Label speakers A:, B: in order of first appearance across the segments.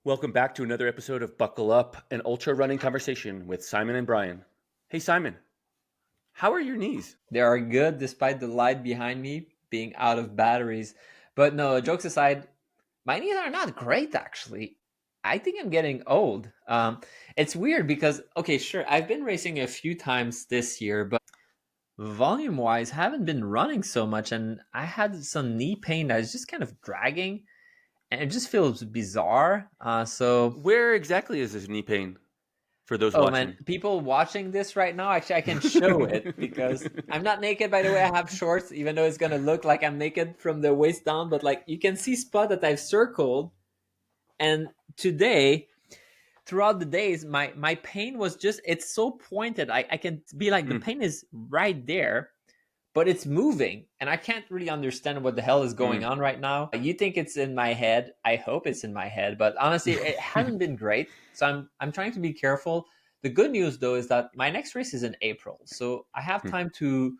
A: Welcome back to another episode of Buckle Up, an ultra running conversation with Simon and Brian. Hey, Simon, how are your knees?
B: They are good despite the light behind me being out of batteries. But no, jokes aside, my knees are not great actually. I think I'm getting old. It's weird because, okay, sure, I've been racing a few times this year, but volume wise, haven't been running so much. And I had some knee pain that is just kind of dragging and it just feels bizarre.
A: Where exactly is this knee pain for those
B: Oh man,
A: watching?
B: people watching this right now, actually, I can show it because I'm not naked. By the way, I have shorts, even though it's gonna look like I'm naked from the waist down. But like, you can see spot that I've circled. And today, throughout the days, my pain was just it's so pointed. I can be like the
A: Mm,
B: pain is right there, but it's moving, and I can't really understand what the hell is going
A: mm.
B: on right now. You think it's in my head? I hope it's in my head, but honestly, it hasn't been great. So I'm trying to be careful. The good news though is that my next race is in April, so I have time to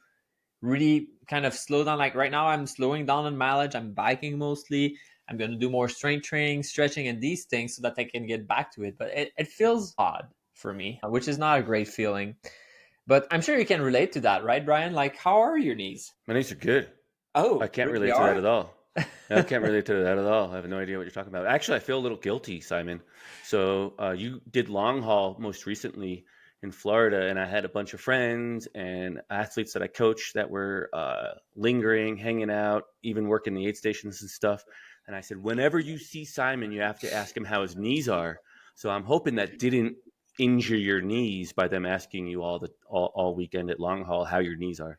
B: really kind of slow down. Like right now, I'm slowing down on mileage. I'm biking mostly. I'm going to do more strength training, stretching, and these things so that I can get back to it. But it feels odd for me, which is not a great feeling. But I'm sure you can relate to that, right, Brian? Like, how are your knees?
A: My knees are good. I
B: Oh,
A: can't
B: they
A: relate to that
B: are?
A: at all. I can't relate to that at all. I have no idea what you're talking about. Actually, I feel a little guilty, Simon. So you did long haul most recently in Florida, and I had a bunch of friends and athletes that I coached that were lingering, hanging out, even working the aid stations and stuff. And I said, whenever you see Simon, you have to ask him how his knees are. So I'm hoping that didn't injure your knees by them asking you all weekend at long haul how your knees are.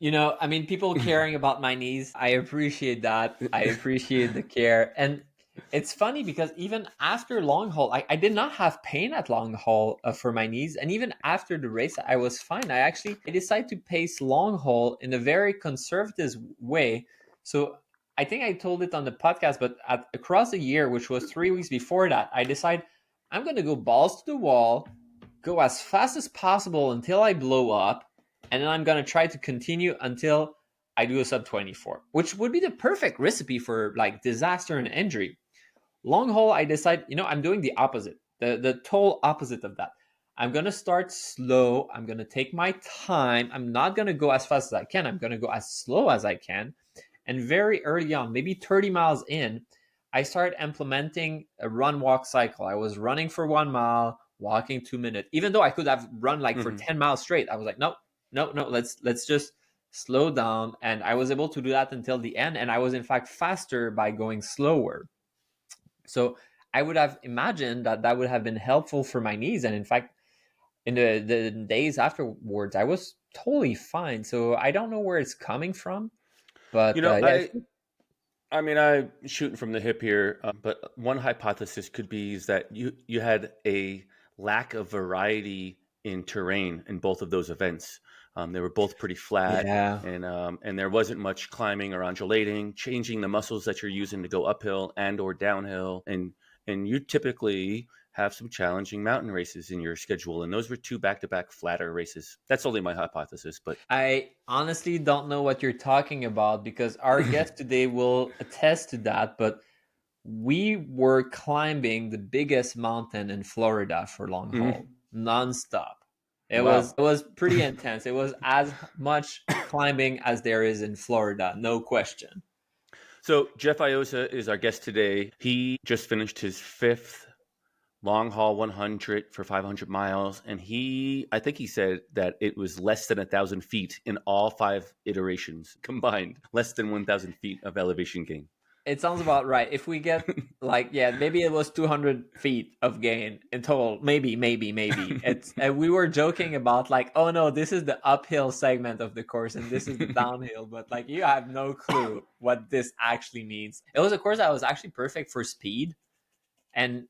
B: I mean, people caring about my knees, I appreciate that. I appreciate the care. And it's funny because even after long haul, I did not have pain at long haul for my knees. And even after the race, I was fine. I decided to pace long haul in a very conservative way. So I think I told it on the podcast, but across the year, which was 3 weeks before that, I decided I'm going to go balls to the wall, go as fast as possible until I blow up, and then I'm gonna try to continue until I do a sub 24, which would be the perfect recipe for like disaster and injury. Long haul, I decide, I'm doing the opposite, the total opposite of that. I'm gonna start slow. I'm gonna take my time. I'm not gonna go as fast as I can. I'm gonna go as slow as I can. And very early on, maybe 30 miles in, I started implementing a run walk cycle. I was running for 1 mile, walking 2 minutes. Even though I could have run like for
A: Mhm.
B: 10 miles straight, I was like, no, no, no, let's just slow down. And I was able to do that until the end. And I was in fact faster by going slower. So I would have imagined that that would have been helpful for my knees. And in fact, in the days afterwards, I was totally fine. So I don't know where it's coming from,
A: You
B: but
A: know,
B: yeah,
A: I mean, I'm shooting from the hip here, but one hypothesis could be is that you had a lack of variety in terrain in both of those events. They were both pretty flat,
B: yeah.
A: and there wasn't much climbing or undulating, changing the muscles that you're using to go uphill and or downhill, and you typically have some challenging mountain races in your schedule, and those were two back-to-back flatter races. That's only my hypothesis, but
B: I honestly don't know what you're talking about because our guest today will attest to that. But we were climbing the biggest mountain in Florida for long haul,
A: Mhm.
B: nonstop. It was
A: Wow.
B: it was pretty intense. It was as much climbing as there is in Florida, no question.
A: So Jeff Iosa is our guest today. He just finished his fifth long haul 100 for 500 miles, and I think he said that it was less than 1,000 feet in all five iterations combined, less than 1,000 feet of elevation gain.
B: It sounds about right. If we get like, yeah, maybe it was 200 feet of gain in total. Maybe. It's we were joking about like, oh no, this is the uphill segment of the course and this is the downhill. But like, you have no clue what this actually means. It was a course that was actually perfect for speed, and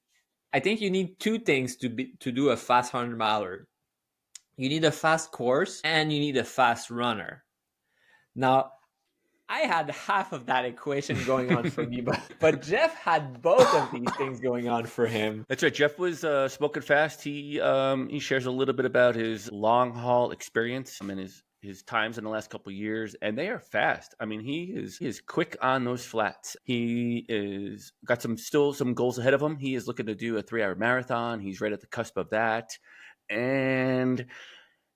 B: I think you need two things to do a fast 100 miler. You need a fast course and you need a fast runner. Now, I had half of that equation going on for me, but Jeff had both of these things going on for him.
A: That's right. Jeff was smoking fast. He shares a little bit about his long haul experience and his times in the last couple of years, and they are fast. I mean, he is quick on those flats. He is got some goals ahead of him. He is looking to do a 3-hour marathon. He's right at the cusp of that, and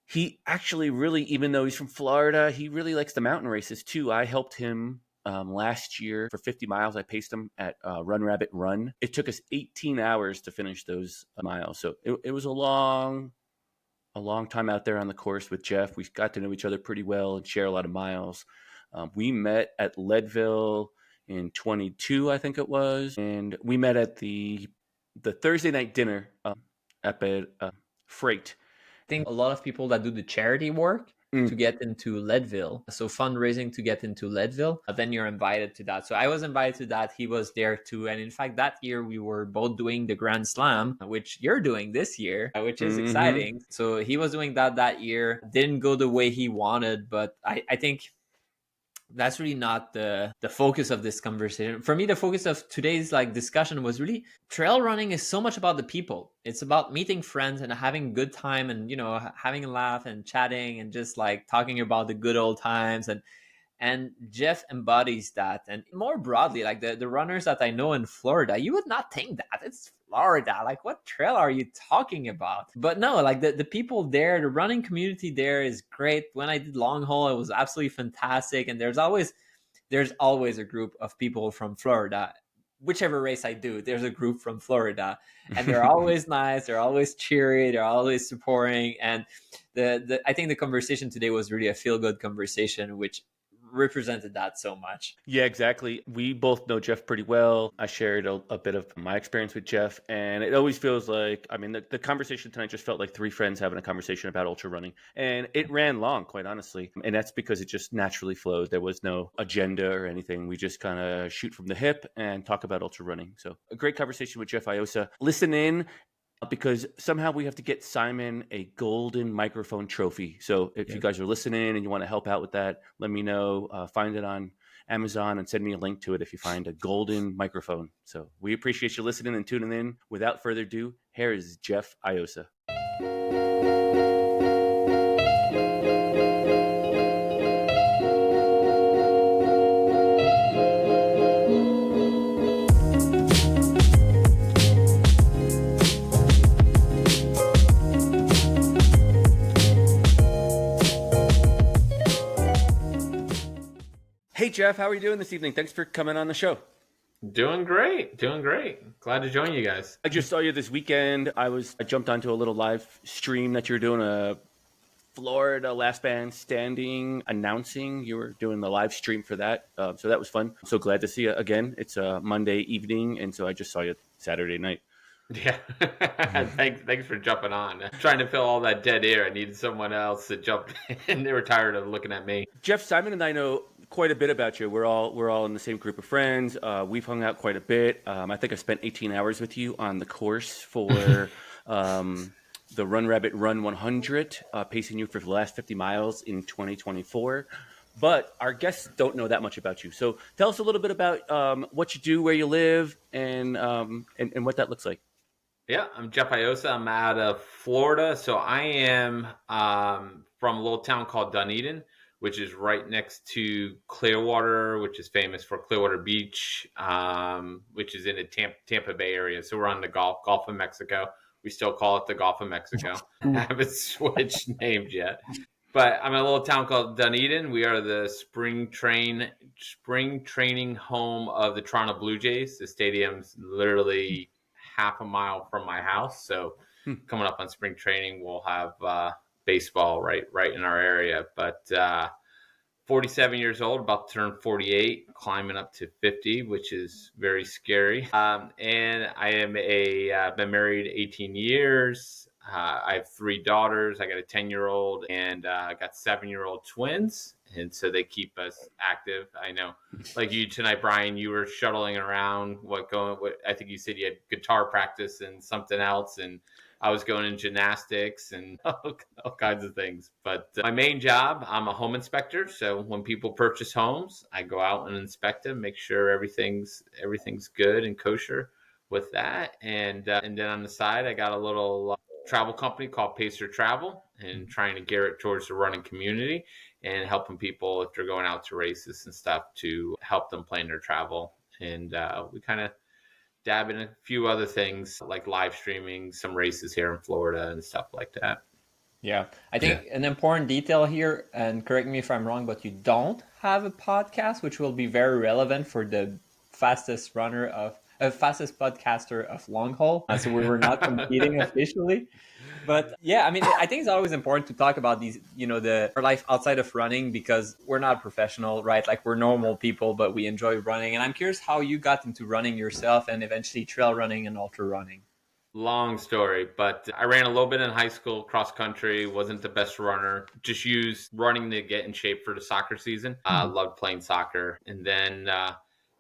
A: he actually really, even though he's from Florida, he really likes the mountain races too. I helped him last year for 50 miles. I paced him at Run Rabbit Run. It took us 18 hours to finish those miles. So it was a long time out there on the course with Jeff. We got to know each other pretty well and share a lot of miles. We met at Leadville in 22, I think it was. And we met at the Thursday night dinner up at Freight.
B: Think a lot of people that do the charity work to get into Leadville, so fundraising to get into Leadville, then you're invited to that. So I was invited to that. He was there too. And in fact, that year we were both doing the Grand Slam, which you're doing this year, which is exciting. So he was doing that year. Didn't go the way he wanted, but I think that's really not the focus of this conversation. For me, the focus of today's discussion was really trail running is so much about the people. It's about meeting friends and having a good time and, having a laugh and chatting and just talking about the good old times. And Jeff embodies that. And more broadly, the runners that I know in Florida, you would not think that. It's Florida. What trail are you talking about? But no, the people there, the running community there is great. When I did long haul, it was absolutely fantastic. And there's always a group of people from Florida. Whichever race I do, there's a group from Florida, and they're always nice. They're always cheery. They're always supporting. And I think the conversation today was really a feel-good conversation, which represented that so much.
A: Yeah, exactly. We both know Jeff pretty well. I shared a bit of my experience with Jeff, and it always feels like, the conversation tonight just felt like three friends having a conversation about ultra running, and it ran long, quite honestly. And that's because it just naturally flowed. There was no agenda or anything. We just kind of shoot from the hip and talk about ultra running. So a great conversation with Jeff Iosa. Listen in, because somehow we have to get Simon a golden microphone trophy. So if you guys are listening and you want to help out with that, let me know. Find it on Amazon and send me a link to it if you find a golden microphone. So we appreciate you listening and tuning in. Without further ado, here is Jeff Iosa. Hey, Jeff, how are you doing this evening? Thanks for coming on the show.
C: Doing great. Glad to join you guys.
A: I just saw you this weekend. I jumped onto a little live stream that you're doing, a Florida Last Man Standing announcing. You were doing the live stream for that. So that was fun. I'm so glad to see you again. It's a Monday evening, and so I just saw you Saturday night.
C: Yeah. Thanks for jumping on. Trying to fill all that dead air. I needed someone else to jump in. They were tired of looking at me.
A: Jeff, Simon and I know quite a bit about you. We're all in the same group of friends. We've hung out quite a bit. I think I spent 18 hours with you on the course for the Run Rabbit Run 100, pacing you for the last 50 miles in 2024. But our guests don't know that much about you. So tell us a little bit about what you do, where you live, and what that looks like.
C: Yeah, I'm Jeff Iosa. I'm out of Florida. So I am from a little town called Dunedin, which is right next to Clearwater, which is famous for Clearwater Beach, which is in the Tampa Bay area. So we're on the Gulf of Mexico. We still call it the Gulf of Mexico. Haven't switched names yet. But I'm in a little town called Dunedin. We are the spring training home of the Toronto Blue Jays. The stadium's literally half a mile from my house. So coming up on spring training, we'll have baseball right in our area. But 47 years old, about to turn 48, climbing up to 50, which is very scary. And I am been married 18 years. I have 3 daughters. I got a 10-year-old and I got 7-year-old twins. And so they keep us active. I know, like you tonight, Brian, you were shuttling around. I think you said you had guitar practice and something else. And I was going in gymnastics and all kinds of things. But my main job, I'm a home inspector. So when people purchase homes, I go out and inspect them, make sure everything's good and kosher with that. And then on the side, I got a little travel company called Pacer Travel and trying to gear it towards the running community and helping people if they're going out to races and stuff to help them plan their travel. And we kind of dab in a few other things like live streaming some races here in Florida and stuff like that.
B: Yeah. I think an important detail here, and correct me if I'm wrong, but you don't have a podcast, which will be very relevant for the fastest fastest podcaster of long haul. So we were not competing officially. But yeah, I mean, I think it's always important to talk about these, our life outside of running, because we're not professional, right? Like, we're normal people, but we enjoy running. And I'm curious how you got into running yourself and eventually trail running and ultra running.
C: Long story, but I ran a little bit in high school, cross country, wasn't the best runner, just used running to get in shape for the soccer season. Loved playing soccer. And then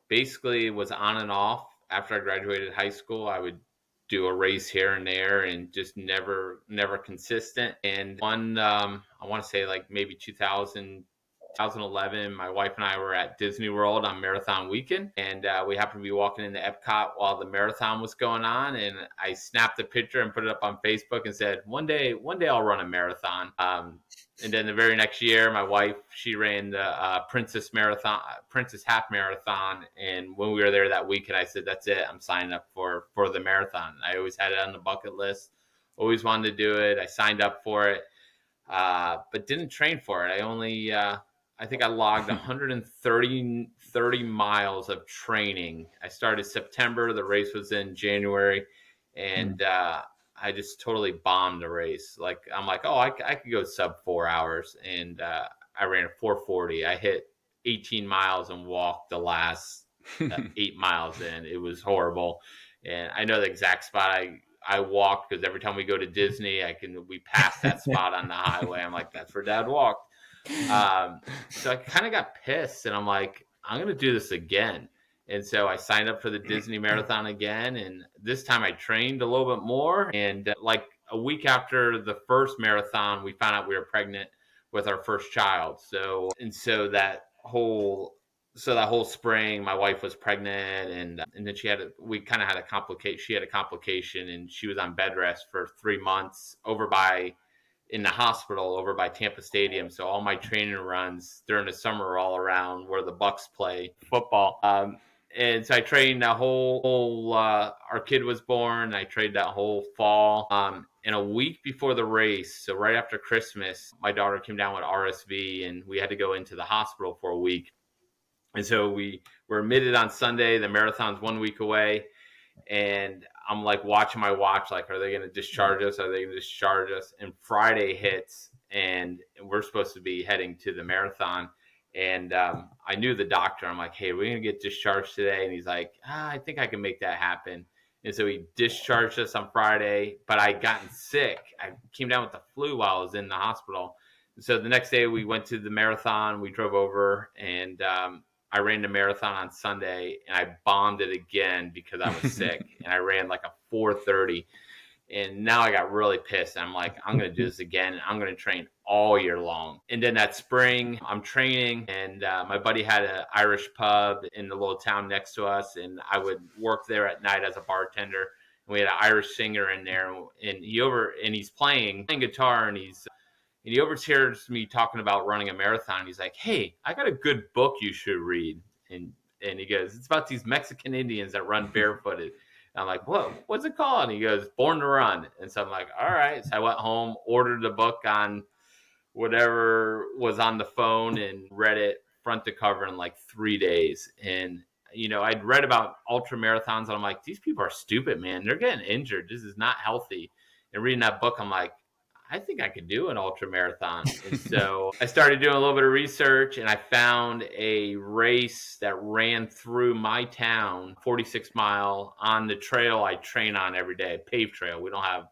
C: basically was on and off. After I graduated high school, I would do a race here and there and just never consistent. And one, I want to say like maybe 2011, my wife and I were at Disney World on marathon weekend, and we happened to be walking into Epcot while the marathon was going on, and I snapped a picture and put it up on Facebook and said, one day I'll run a marathon. And then the very next year, my wife, she ran the Princess Half Marathon, and when we were there that weekend, I said, that's it, I'm signing up for the marathon. I always had it on the bucket list, always wanted to do it. I signed up for it, but didn't train for it. I think I logged 130 miles of training. I started September. The race was in January, and I just totally bombed the race. Like, I'm like, oh, I could go sub 4 hours, and I ran a 4:40. I hit 18 miles and walked the last 8 miles in. It was horrible, and I know the exact spot I walked because every time we go to Disney, we pass that spot on the highway. I'm like, that's where Dad walked. So I kind of got pissed, and I'm like, I'm going to do this again. And so I signed up for the Disney Marathon again. And this time I trained a little bit more. And like a week after the first marathon, we found out we were pregnant with our first child. So that whole spring, my wife was pregnant, and then she had a complication, and she was on bed rest for 3 months in the hospital over by Tampa Stadium. So all my training runs during the summer are all around where the Bucks play football. And so I trained that whole our kid was born. I trained that whole fall. And a week before the race, so right after Christmas, my daughter came down with RSV, and we had to go into the hospital for a week. And so we were admitted on Sunday. The marathon's 1 week away. And I'm like watching my watch, like, are they going to discharge us? Are they going to discharge us? And Friday hits, and we're supposed to be heading to the marathon. And I knew the doctor. I'm like, hey, we're going to get discharged today. And he's like, I think I can make that happen. And so he discharged us on Friday, but I gotten sick. I came down with the flu while I was in the hospital. And so the next day we went to the marathon. We drove over, and I ran the marathon on Sunday, and I bombed it again because I was sick, and I ran like a 4:30. And now I got really pissed. I'm like, I'm going to do this again. I'm going to train all year long. And then that spring, I'm training, and my buddy had an Irish pub in the little town next to us, and I would work there at night as a bartender. And we had an Irish singer in there, and he's playing guitar, and he overhears me talking about running a marathon. He's like, hey, I got a good book you should read. And he goes, it's about these Mexican Indians that run barefooted. And I'm like, what's it called? And he goes, Born to Run. And so I'm like, all right. So I went home, ordered the book on whatever was on the phone, and read it front to cover in like 3 days. And, I'd read about ultra marathons, and I'm like, these people are stupid, man. They're getting injured. This is not healthy. And reading that book, I'm like, I think I could do an ultra marathon. And so I started doing a little bit of research, and I found a race that ran through my town, 46 mile on the trail I train on every day, paved trail. We don't have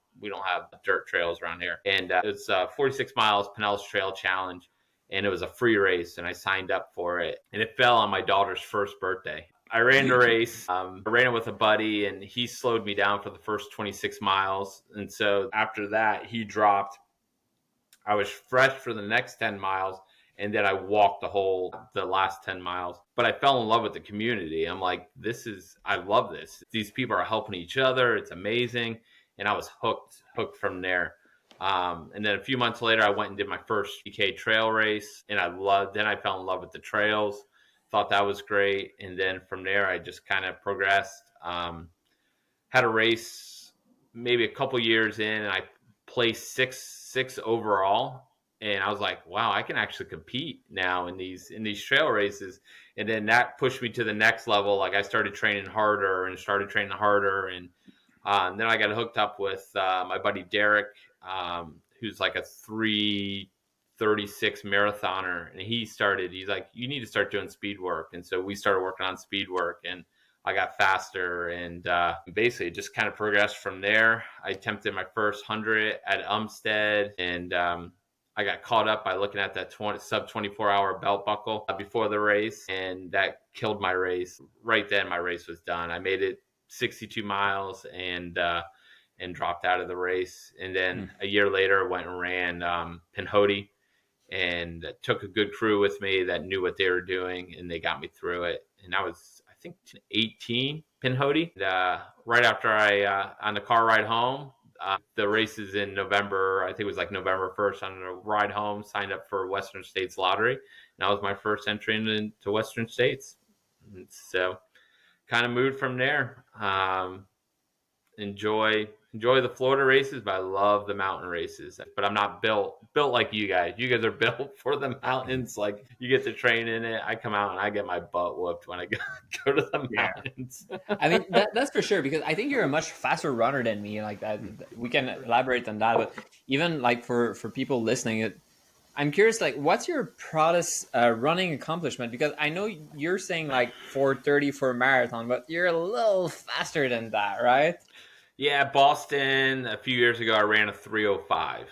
C: dirt trails around here. And it's 46 miles, Pinellas Trail Challenge. And it was a free race, and I signed up for it. And it fell on my daughter's first birthday. I ran the race. I ran it with a buddy, and he slowed me down for the first 26 miles. And so after that, he dropped. I was fresh for the next 10 miles, and then I walked the last 10 miles. But I fell in love with the community. I'm like, I love this. These people are helping each other. It's amazing. and I was hooked from there. And then a few months later, I went and did my first PK trail race, and then I fell in love with the trails, thought that was great. And then from there, I just kind of progressed. Had a race maybe a couple years in, and I placed six overall. And I was like, wow, I can actually compete now in these trail races. And then that pushed me to the next level. Like I started training harder, and then I got hooked up with my buddy Derek, who's like a 3:36 marathoner, and he's like, you need to start doing speed work. And so we started working on speed work, and I got faster, and basically just kind of progressed from there. I attempted my first 100 at Umstead, and I got caught up by looking at that sub 24-hour belt buckle before the race, and that killed my race. Right then, my race was done. I made it 62 miles and dropped out of the race. And then a year later, went and ran Pinhoti, and took a good crew with me that knew what they were doing, and they got me through it. And I was, I think, 18 Pinhoti. Right after on the car ride home, the race is in November. I think it was like November 1st. On the ride home, signed up for Western States Lottery. And that was my first entry into Western States. And so kind of moved from there. Enjoy the Florida races, but I love the mountain races. But I'm not built like you guys. You guys are built for the mountains. Like you get to train in it. I come out and I get my butt whooped when I go to the mountains.
B: I mean, that's for sure, because I think you're a much faster runner than me. Like that, we can elaborate on that. But even like for people listening, I'm curious, like, what's your proudest running accomplishment? Because I know you're saying like 4:30 for a marathon, but you're a little faster than that, right?
C: Yeah, Boston a few years ago, I ran a 3:05.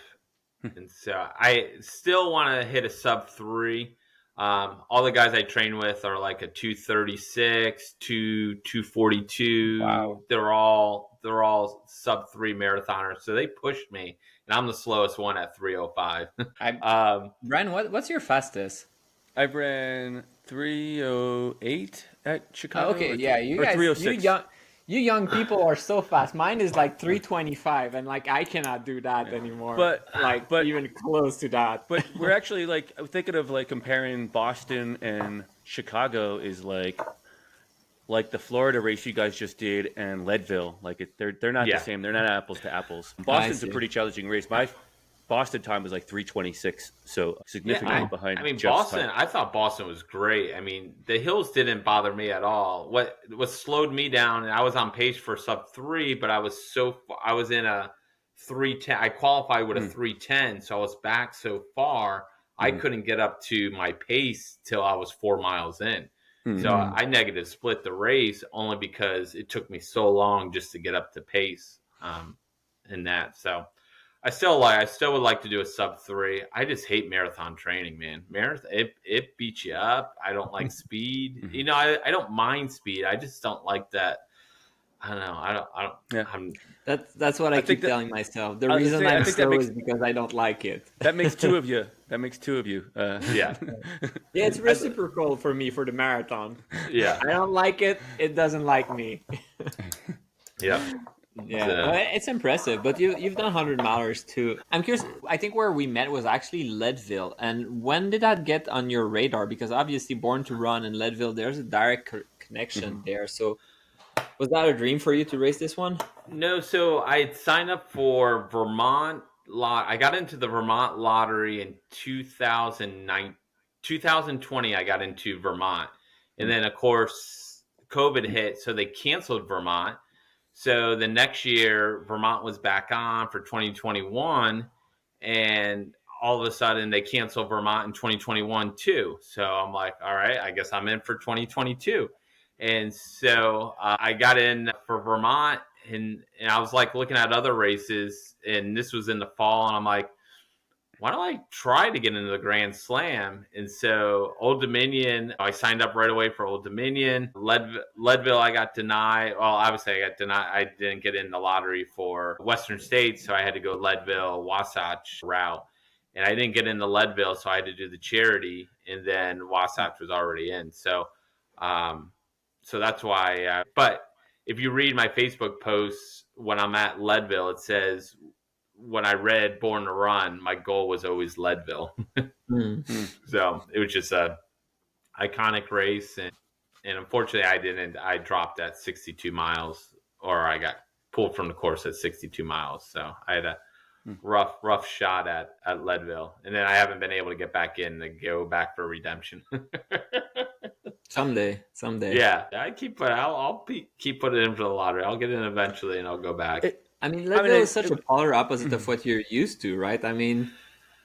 C: And so I still want to hit a sub 3. All the guys I train with are like a 2:36, 2:42.
B: Wow.
C: They're all sub 3 marathoners. So they pushed me, and I'm the slowest one at 3:05.
B: Brian, what's your fastest?
A: I've ran 3:08 at Chicago.
B: Okay, yeah, you
A: or
B: guys,
A: 3:06.
B: you young people are so fast. Mine is like 3:25, and like I cannot do that anymore.
A: But
B: even close to that.
A: But we're actually like thinking of like comparing Boston and Chicago is like the Florida race you guys just did and Leadville. Like they're not the same. They're not apples to apples. Boston's a pretty challenging race. My Boston time was like 3:26, so significantly behind.
C: I mean,
A: Jeff's
C: Boston.
A: time.
C: I thought Boston was great. I mean, the hills didn't bother me at all. What slowed me down, and I was on pace for sub 3, but I was in a 3:10. I qualified with a 3:10, so I was back so far. I couldn't get up to my pace till I was 4 miles in. So I negative split the race only because it took me so long just to get up to pace in that. So I still would like to do a sub 3. I just hate marathon training, man. Marathon, it beats you up. I don't like speed. You know, I don't mind speed. I just don't like that. I don't know. I don't.
A: Yeah.
B: That's what I keep telling myself. The reason I'm slow is because I don't like it.
A: That makes two of you.
C: Yeah.
B: Yeah, it's reciprocal for me for the marathon.
C: Yeah.
B: I don't like it. It doesn't like me.
C: Yeah.
B: Yeah, well, it's impressive. But you've done 100 milers too. I'm curious. I think where we met was actually Leadville. And when did that get on your radar? Because obviously, Born to Run and Leadville, there's a direct connection there. So, was that a dream for you to race this one?
C: No. So I signed up for Vermont. I got into the Vermont lottery in 2020. I got into Vermont, and then of course COVID hit, so they canceled Vermont. So the next year, Vermont was back on for 2021, and all of a sudden they canceled Vermont in 2021 too. So I'm like, all right, I guess I'm in for 2022. And so I got in for Vermont, and I was like looking at other races, and this was in the fall, and I'm like, why don't I try to get into the Grand Slam? And so Old Dominion, I signed up right away for Old Dominion. Leadville, I got denied. Well, obviously I got denied. I didn't get in the lottery for Western States, so I had to go Leadville, Wasatch route. And I didn't get into Leadville, so I had to do the charity. And then Wasatch was already in. So that's why. But if you read my Facebook posts when I'm at Leadville, it says when I read Born to Run, my goal was always Leadville. So it was just a iconic race, and unfortunately I didn't. I dropped at 62 miles, or I got pulled from the course at 62 miles. So I had a rough shot at Leadville, and then I haven't been able to get back in to go back for redemption.
B: Someday.
C: Yeah, I'll keep putting it in for the lottery. I'll get in eventually, and I'll go back.
B: I mean, Leadville is such a polar opposite of what you're used to, right? I mean,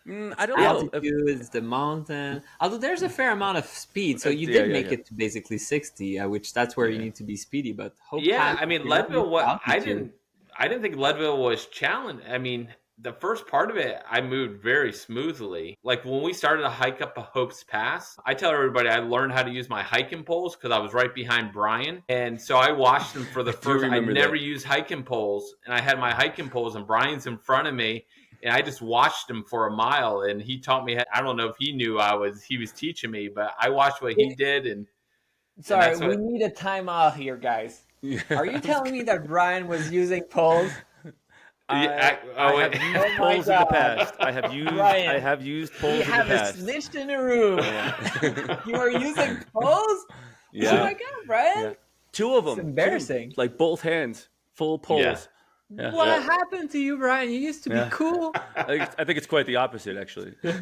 A: I don't know.
B: altitude is the mountain. Although there's a fair amount of speed, so you did make it to basically 60, which that's where you need to be speedy. But
C: I mean, Leadville. I didn't think Leadville was challenged. I mean, the first part of it, I moved very smoothly. Like when we started to hike up a Hope's Pass, I tell everybody I learned how to use my hiking poles because I was right behind Brian. And so I watched him for the first, I never used hiking poles. And I had my hiking poles and Brian's in front of me. And I just watched him for a mile. And he taught me, I don't know if he knew he was teaching me, but I watched what he did.
B: Sorry, we need a timeout here, guys. Are you telling me that Brian was using poles?
A: I have used poles in the past. I have used poles in the past.
B: We have a snitch in the room. You are using poles?
A: Yeah.
B: Oh my God, Brian.
A: Yeah. Two of them.
B: It's embarrassing.
A: Like both hands, full poles.
B: Yeah. What happened to you, Brian? You used to be cool.
A: I think it's quite the opposite, actually.
B: So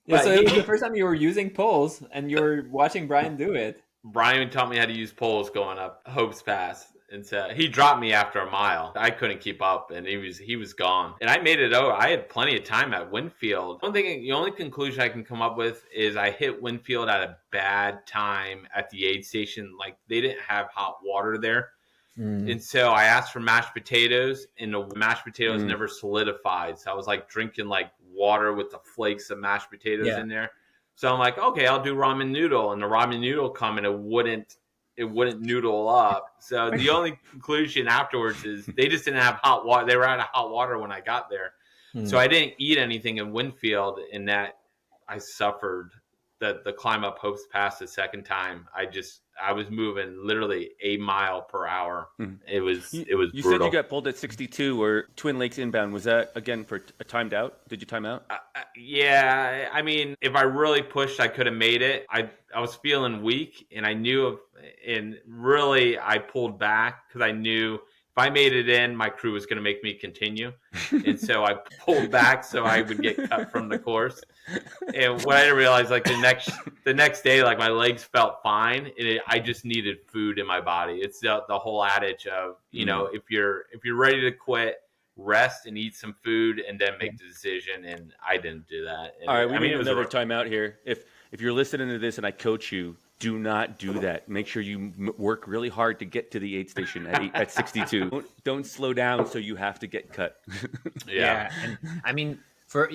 B: it was the first time you were using poles, and you were watching Brian do it.
C: Brian taught me how to use poles going up Hope's Pass. And so he dropped me after a mile. I couldn't keep up, and he was gone. And I made it over. I had plenty of time at Winfield. The only conclusion I can come up with is I hit Winfield at a bad time at the aid station. Like they didn't have hot water there. And so I asked for mashed potatoes, and the mashed potatoes never solidified. So I was like drinking like water with the flakes of mashed potatoes in there. So I'm like, okay, I'll do ramen noodle, and the ramen noodle come and it wouldn't noodle up. So the only conclusion afterwards is they just didn't have hot water. They were out of hot water when I got there. So I didn't eat anything in Winfield, and that I suffered the climb up Hope's Pass the second time. I was moving literally 1 mile per hour. It was brutal.
A: You said you got pulled at 62 or Twin Lakes inbound. Was that again for a timed out? Did you time out?
C: Yeah, I mean, if I really pushed, I could have made it. I was feeling weak, and really I pulled back because I knew if I made it in, my crew was going to make me continue. And so I pulled back so I would get cut from the course. And what I didn't realize, like the next day, like my legs felt fine, and I just needed food in my body. It's the whole adage of, if you're ready to quit, rest and eat some food, and then make the decision. And I didn't do that. And
A: all right, we need another timeout here. If you're listening to this and I coach you, do not do that. Make sure you work really hard to get to the aid station at 62. Don't slow down so you have to get cut.
B: Yeah. And I mean, for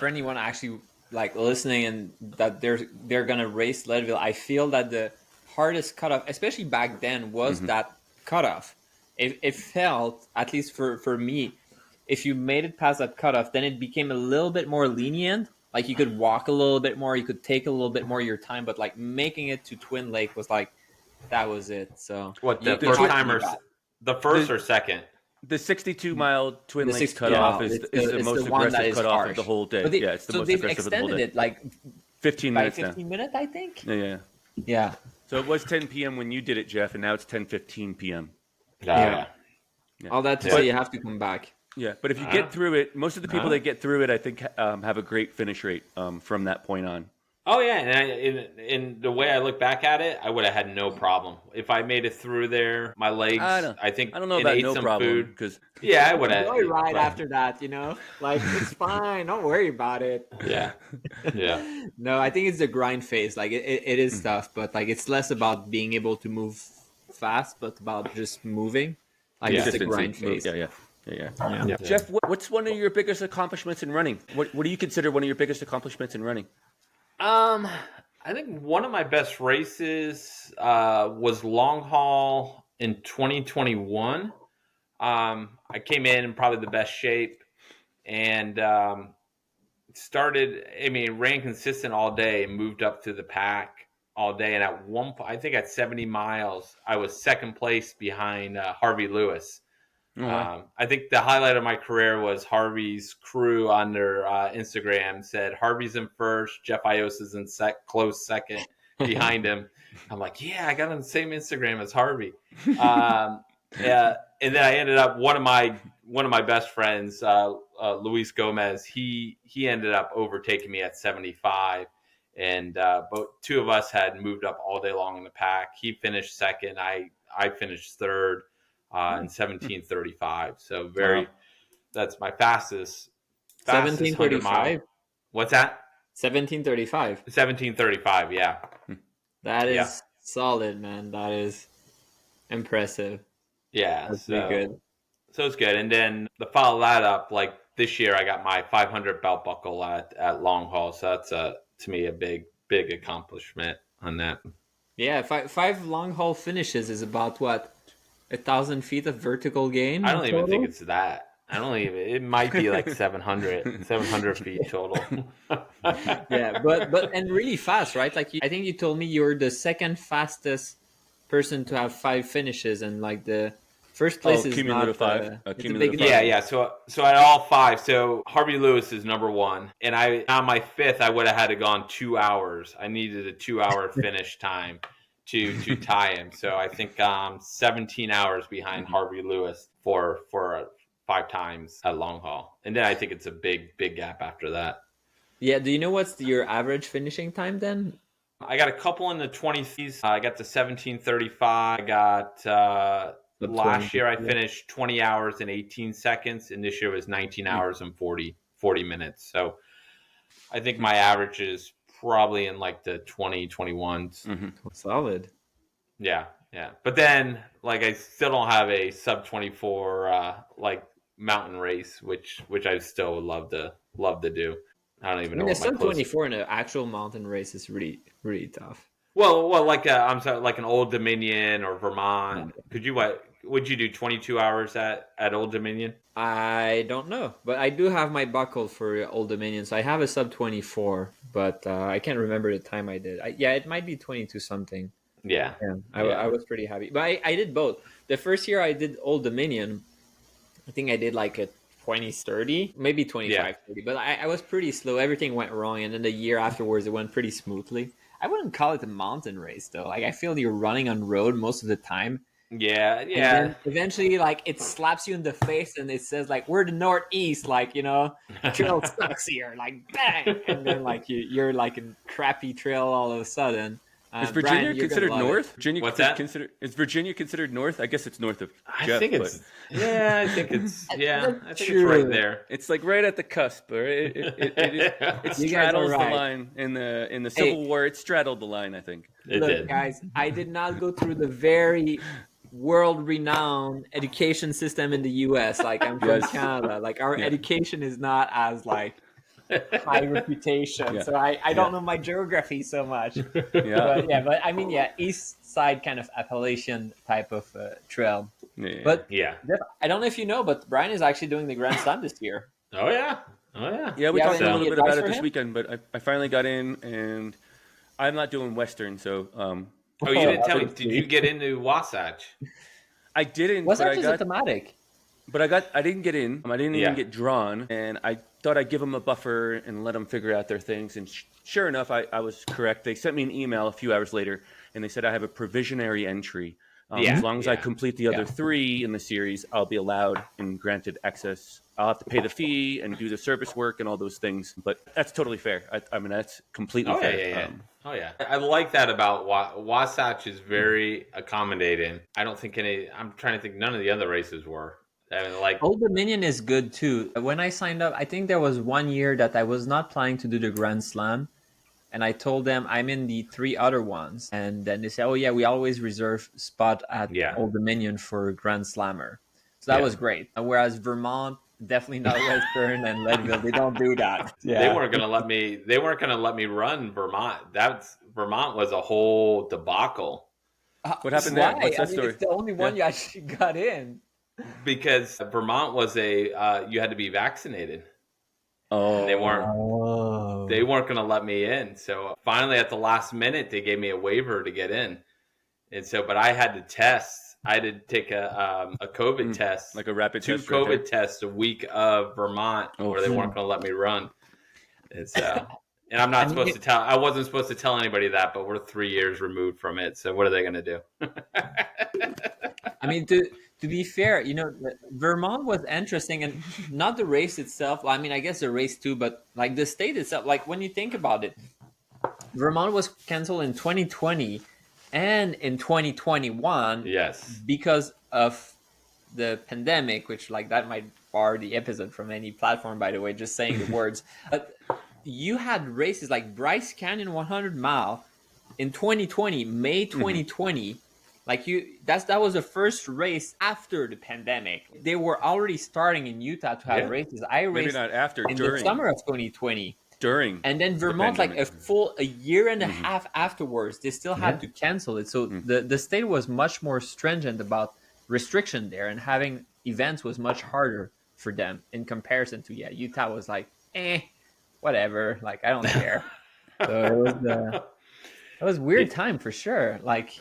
B: anyone actually like listening and that they're gonna race Leadville, I feel that the hardest cutoff, especially back then, was that cutoff. It felt, at least for me, if you made it past that cutoff, then it became a little bit more lenient. Like you could walk a little bit more, you could take a little bit more of your time, but like making it to Twin Lake was like, that was it. So
C: what, the first timers, the first or second?
A: The 62-mile Twin Lakes cutoff is the most aggressive cutoff of the whole day. It's the most aggressive of the whole day.
B: It like
A: 15 minutes now.
B: 15 minutes, I think.
A: Yeah. So it was 10 p.m. when you did it, Jeff, and now it's 10:15 p.m.
B: Yeah. All that to say, you have to come back.
A: Yeah, but if you get through it, most of the people that get through it, I think, have a great finish rate from that point on.
C: Oh yeah, and in the way I look back at it, I would have had no problem if I made it through there. My legs, I don't know about no problem because I would have.
B: Right after that, like it's fine. Don't worry about it.
C: Yeah.
B: No, I think it's the grind phase. Like it is tough, but like it's less about being able to move fast, but about just moving. Like it's the grind phase.
A: Yeah. Jeff, what's one of your biggest accomplishments in running? What do you consider one of your biggest accomplishments in running?
C: I think one of my best races was long haul in 2021. I came in probably the best shape and ran consistent all day and moved up through the pack. all day. And at one point, I think at 70 miles, I was second place behind Harvey Lewis.
A: Oh, wow.
C: I think the highlight of my career was Harvey's crew on their Instagram said Harvey's in first, Jeff Iosa's in close second behind him. I'm like, yeah, I got on the same Instagram as Harvey. Yeah, and then I ended up one of my best friends, Luis Gomez. He ended up overtaking me at 75, and both two of us had moved up all day long in the pack. He finished second. I finished third in 17:35. So
A: Wow.
C: that's my fastest 100 mile.
B: 17:35.
C: What's that?
B: 17:35.
C: 17:35. Yeah.
B: That is
C: Yeah.
B: solid, man. That is impressive.
C: Yeah.
B: That's pretty good.
C: So it's good. And then to follow that up, like this year, I got my 500 belt buckle at long haul. So that's to me a big accomplishment on that.
B: Yeah, five long haul finishes is about what, 1,000 feet of vertical gain.
C: I don't even
B: total?
C: think it's that. I don't even. It might be like 700 feet total.
B: Yeah, but and really fast, right? Like I think you told me you're the second fastest person to have 5 finishes, and like the first place is
A: cumulative
B: not
A: 5.
B: it's a
A: Cumulative
B: big
A: 5.
C: Yeah. So at all 5. So Harvey Lewis is number 1, and on my 5th I would have had to gone 2 hours. I needed a 2-hour finish time to tie him. So I think 17 hours behind Harvey Lewis for 5 times at long haul, and then I think it's a big gap after that.
B: Yeah, do you know what's your average finishing time then?
C: I got a couple in the 20s. I got the 17:35. I got last year I finished 20 hours and 18 seconds, and this year was 19 hours and 40 minutes. So I think my average is probably in like the 21s.
A: Mm-hmm.
B: Solid.
C: Yeah. But then like I still don't have a sub 24 like mountain race, which I still would love to do. I don't even know.
B: The
C: What my
B: sub
C: close...
B: 24 in an actual mountain race is really tough.
C: Well, like I'm sorry, like an Old Dominion or Vermont. Could you would you do 22 hours at Old Dominion?
B: I don't know, but I do have my buckle for Old Dominion, so I have a sub 24, but I can't remember the time I did. Yeah, it might be 22 something.
C: Yeah.
B: I was pretty happy, but I did both. The first year I did Old Dominion, I think I did like a 20-30, maybe 25-30, but I was pretty slow. Everything went wrong, and then the year afterwards it went pretty smoothly. I wouldn't call it a mountain race though. Like I feel you're running on road most of the time.
C: Yeah.
B: And then eventually, like it slaps you in the face, and it says like we're the Northeast, like trail sucks here, like bang, and then like you're like a crappy trail all of a sudden.
A: Is Virginia
B: Brian,
A: considered north?
C: What's that?
A: Is Virginia considered north? I guess it's north of
C: I
A: Jeff,
C: think it's
B: That's
C: it's
B: true.
C: right there.
A: it's like right at the cusp. Or it
B: You guys
A: straddles
B: are right.
A: the line in the Civil War. It straddled the line, I think.
C: It
B: Look,
C: did.
B: guys, I did not go through the very world-renowned education system in the U.S. Like I'm from Canada. Like our education is not as like high reputation.
A: Yeah.
B: So I don't know my geography so much.
A: Yeah.
B: But I mean, east side kind of Appalachian type of trail.
A: Yeah.
B: But
C: Yeah.
B: I don't know if you know, but Brian is actually doing the Grand Slam this year.
C: Oh yeah.
A: Yeah, we
B: Yeah,
A: talked a
B: any
A: little bit
B: advice
A: about it
B: for
A: this
B: him?
A: weekend, but I finally got in, and I'm not doing Western, so
C: Oh, you didn't tell me. Did you get into Wasatch?
A: I didn't.
B: Was
A: but
B: that
A: I
B: just
A: got,
B: a thematic?
A: but I didn't get in. I didn't
C: Yeah.
A: even get drawn, and I thought I'd give them a buffer and let them figure out their things. And sure enough, I was correct. They sent me an email a few hours later, and they said I have a provisionary entry. As long as I complete the other 3 in the series, I'll be allowed and granted access. I'll have to pay the fee and do the service work and all those things, but that's totally fair. I mean, that's completely fair.
C: Yeah. I like that about Wasatch is very accommodating. I don't think I'm trying to think. None of the other races were. I mean, like
B: Old Dominion is good too. When I signed up, I think there was one year that I was not planning to do the Grand Slam. And I told them I'm in the 3 other ones. And then they said, oh, yeah, we always reserve spot at Old Dominion for Grand Slammer. So that was great. Whereas Vermont, definitely not Western, and Leadville, they don't do that.
C: They weren't going to let me. They weren't going to let me run Vermont. Vermont was a whole debacle.
A: What happened there? What's that story?
B: It's the only one you actually got in.
C: Because Vermont was you had to be vaccinated. and they weren't
B: Oh.
C: going to let me in. So finally, at the last minute, they gave me a waiver to get in. And so, but I had to test. I had to take a COVID test,
A: like a rapid
C: two
A: test right there?
C: COVID tests a week of Vermont, where they weren't going to let me run. And so, and I'm not supposed to tell. I wasn't supposed to tell anybody that, but we're 3 years removed from it. So what are they going to do?
B: I mean, to be fair, you know, Vermont was interesting, and not the race itself. I mean, I guess the race too, but like the state itself. Like when you think about it, Vermont was canceled in 2020 and in 2021.
C: Yes,
B: because of the pandemic, which like that might bar the episode from any platform, by the way, just saying the words. But you had races like Bryce Canyon 100 mile in 2020, May 2020. Like that was the first race after the pandemic. They were already starting in Utah to have races. I
A: Maybe
B: raced
A: not after,
B: in
A: during.
B: the summer of 2020.
A: During.
B: And then Vermont, like a year and a half afterwards, they still had to cancel it. So the state was much more stringent about restriction there, and having events was much harder for them in comparison to Utah was like, whatever, like I don't care. So it was weird time for sure. Like,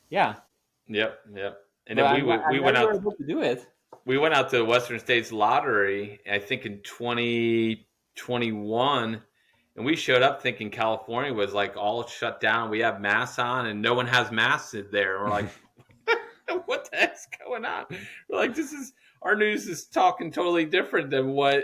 B: yeah.
C: Yep. And then we went out
B: able to do it.
C: We went out to the Western States Lottery, I think in 2021, and we showed up thinking California was like all shut down. We have masks on, and no one has masks in there. And we're like, what the heck's going on? We're like, our news is talking totally different than what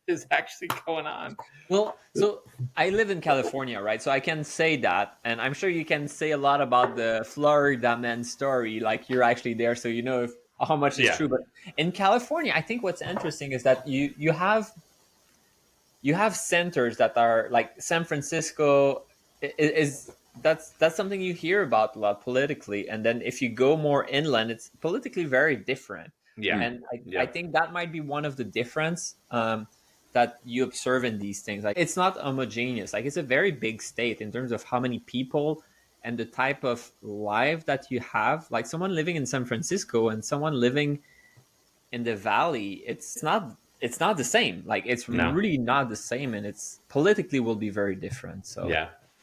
C: is actually going on.
B: Well, so I live in California, right? So I can say that, and I'm sure you can say a lot about the Florida man story, like you're actually there, so you know how much is true. But in California, I think what's interesting is that you have centers that are like San Francisco that's something you hear about a lot politically, and then if you go more inland, it's politically very different. And I think that might be one of the difference that you observe in these things. Like it's not homogeneous. Like it's a very big state in terms of how many people and the type of life that you have. Like someone living in San Francisco and someone living in the valley, it's not the same. Like it's really not the same, and it's politically will be very different. So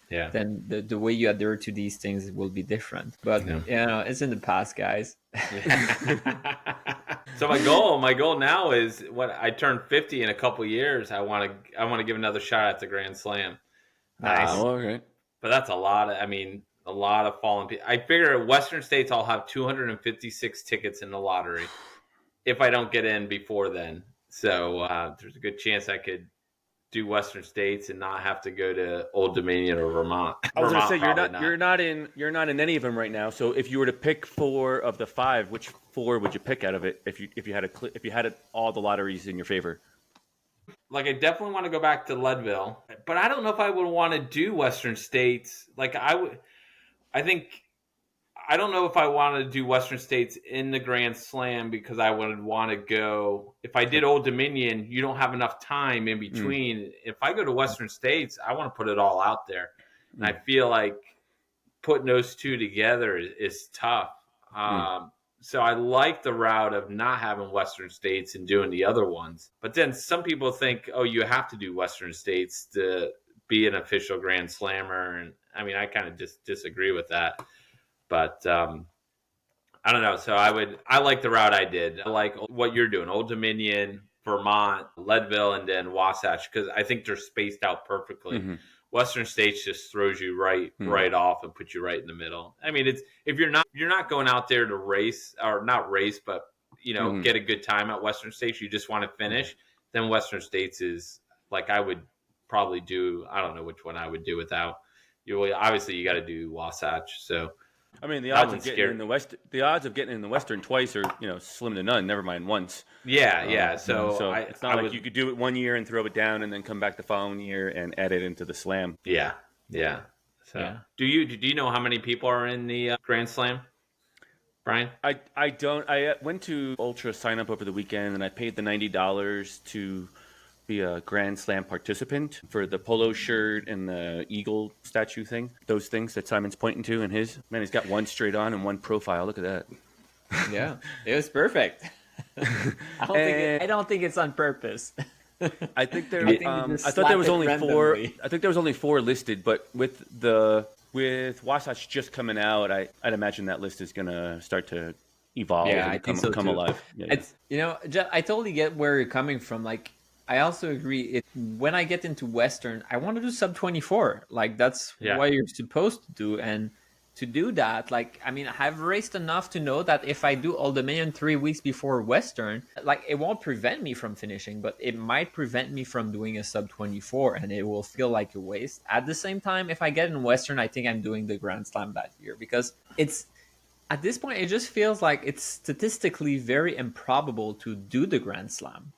B: then the way you adhere to these things will be different. But you know, it's in the past, guys.
C: So my goal now is when I turn 50 in a couple years, I want to give another shot at the Grand Slam.
B: Nice.
A: All right.
C: But that's a lot of fallen people. I figure Western States I'll have 256 tickets in the lottery if I don't get in before then. So there's a good chance I could do Western States and not have to go to Old Dominion or Vermont.
A: I was going to say you're not in any of them right now. So if you were to pick 4 of the 5, which 4 would you pick out of it if you had all the lotteries in your favor?
C: Like I definitely want to go back to Leadville, but I don't know if I would want to do Western States. Like I don't know if I want to do Western States in the Grand Slam, because I would want to go. If I did Old Dominion, you don't have enough time in between. If I go to Western States, I want to put it all out there. And I feel like putting those two together is tough. So I like the route of not having Western States and doing the other ones. But then some people think, oh, you have to do Western States to be an official Grand Slammer. And I mean, I kind of just disagree with that. But I don't know. So I like the route I did. I like what you're doing: Old Dominion, Vermont, Leadville, and then Wasatch, because I think they're spaced out perfectly. Western States just throws you right off and puts you right in the middle. I mean, it's if you're not going out there to race, or not race, but get a good time at Western States. You just want to finish. Then Western States is like I would probably do. I don't know which one I would do without. Obviously you got to do Wasatch. So.
A: I mean, the odds of getting in the Western twice are slim to none. Never mind once.
C: Yeah. So
A: it's not like you could do it one year and throw it down, and then come back the following year and add it into the Slam.
C: Yeah. So do you know how many people are in the Grand Slam, Brian?
A: I don't. I went to Ultra sign up over the weekend, and I paid the $90 to be a Grand Slam participant for the polo shirt and the eagle statue thing. Those things that Simon's pointing to in his. Man, he's got one straight on and one profile. Look at that.
B: Yeah, it was perfect. I don't think it's on purpose.
A: I think there.
B: I think you just
A: I thought there was
B: slapped it
A: only four.
B: randomly.
A: I think there was only four listed, but with Wasatch just coming out, I'd imagine that list is gonna start to evolve
B: Yeah, I
A: and
B: think so
A: come
B: too.
A: alive. Yeah, yeah.
B: It's I totally get where you're coming from. Like, I also agree. When I get into Western, I want to do sub 24. Like, that's
C: Yeah.
B: what you're supposed to do. And to do that, like, I mean, I've raced enough to know that if I do Old Dominion 3 weeks before Western, like, it won't prevent me from finishing, but it might prevent me from doing a sub 24, and it will feel like a waste. At the same time, if I get in Western, I think I'm doing the Grand Slam that year, because it's at this point, it just feels like it's statistically very improbable to do the Grand Slam.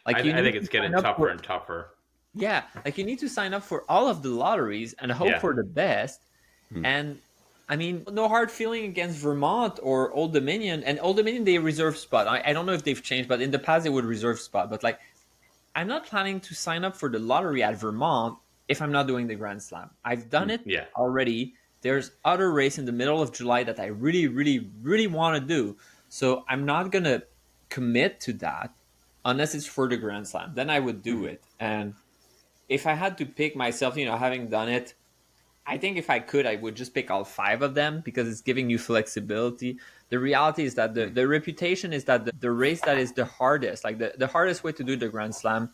B: Like,
C: I think it's getting tougher and tougher.
B: Yeah, like, you need to sign up for all of the lotteries and hope for the best. And I mean, no hard feeling against Vermont or Old Dominion. And Old Dominion, they reserve spot. I don't know if they've changed, but in the past they would reserve spot. But, like, I'm not planning to sign up for the lottery at Vermont if I'm not doing the Grand Slam. I've done it already. There's other race in the middle of July that I really, really, really want to do. So I'm not going to commit to that unless it's for the Grand Slam. Then I would do it. And if I had to pick myself, having done it, I think if I could, I would just pick all 5 of them because it's giving you flexibility. The reality is that the reputation is that the race that is the hardest, like the hardest way to do the Grand Slam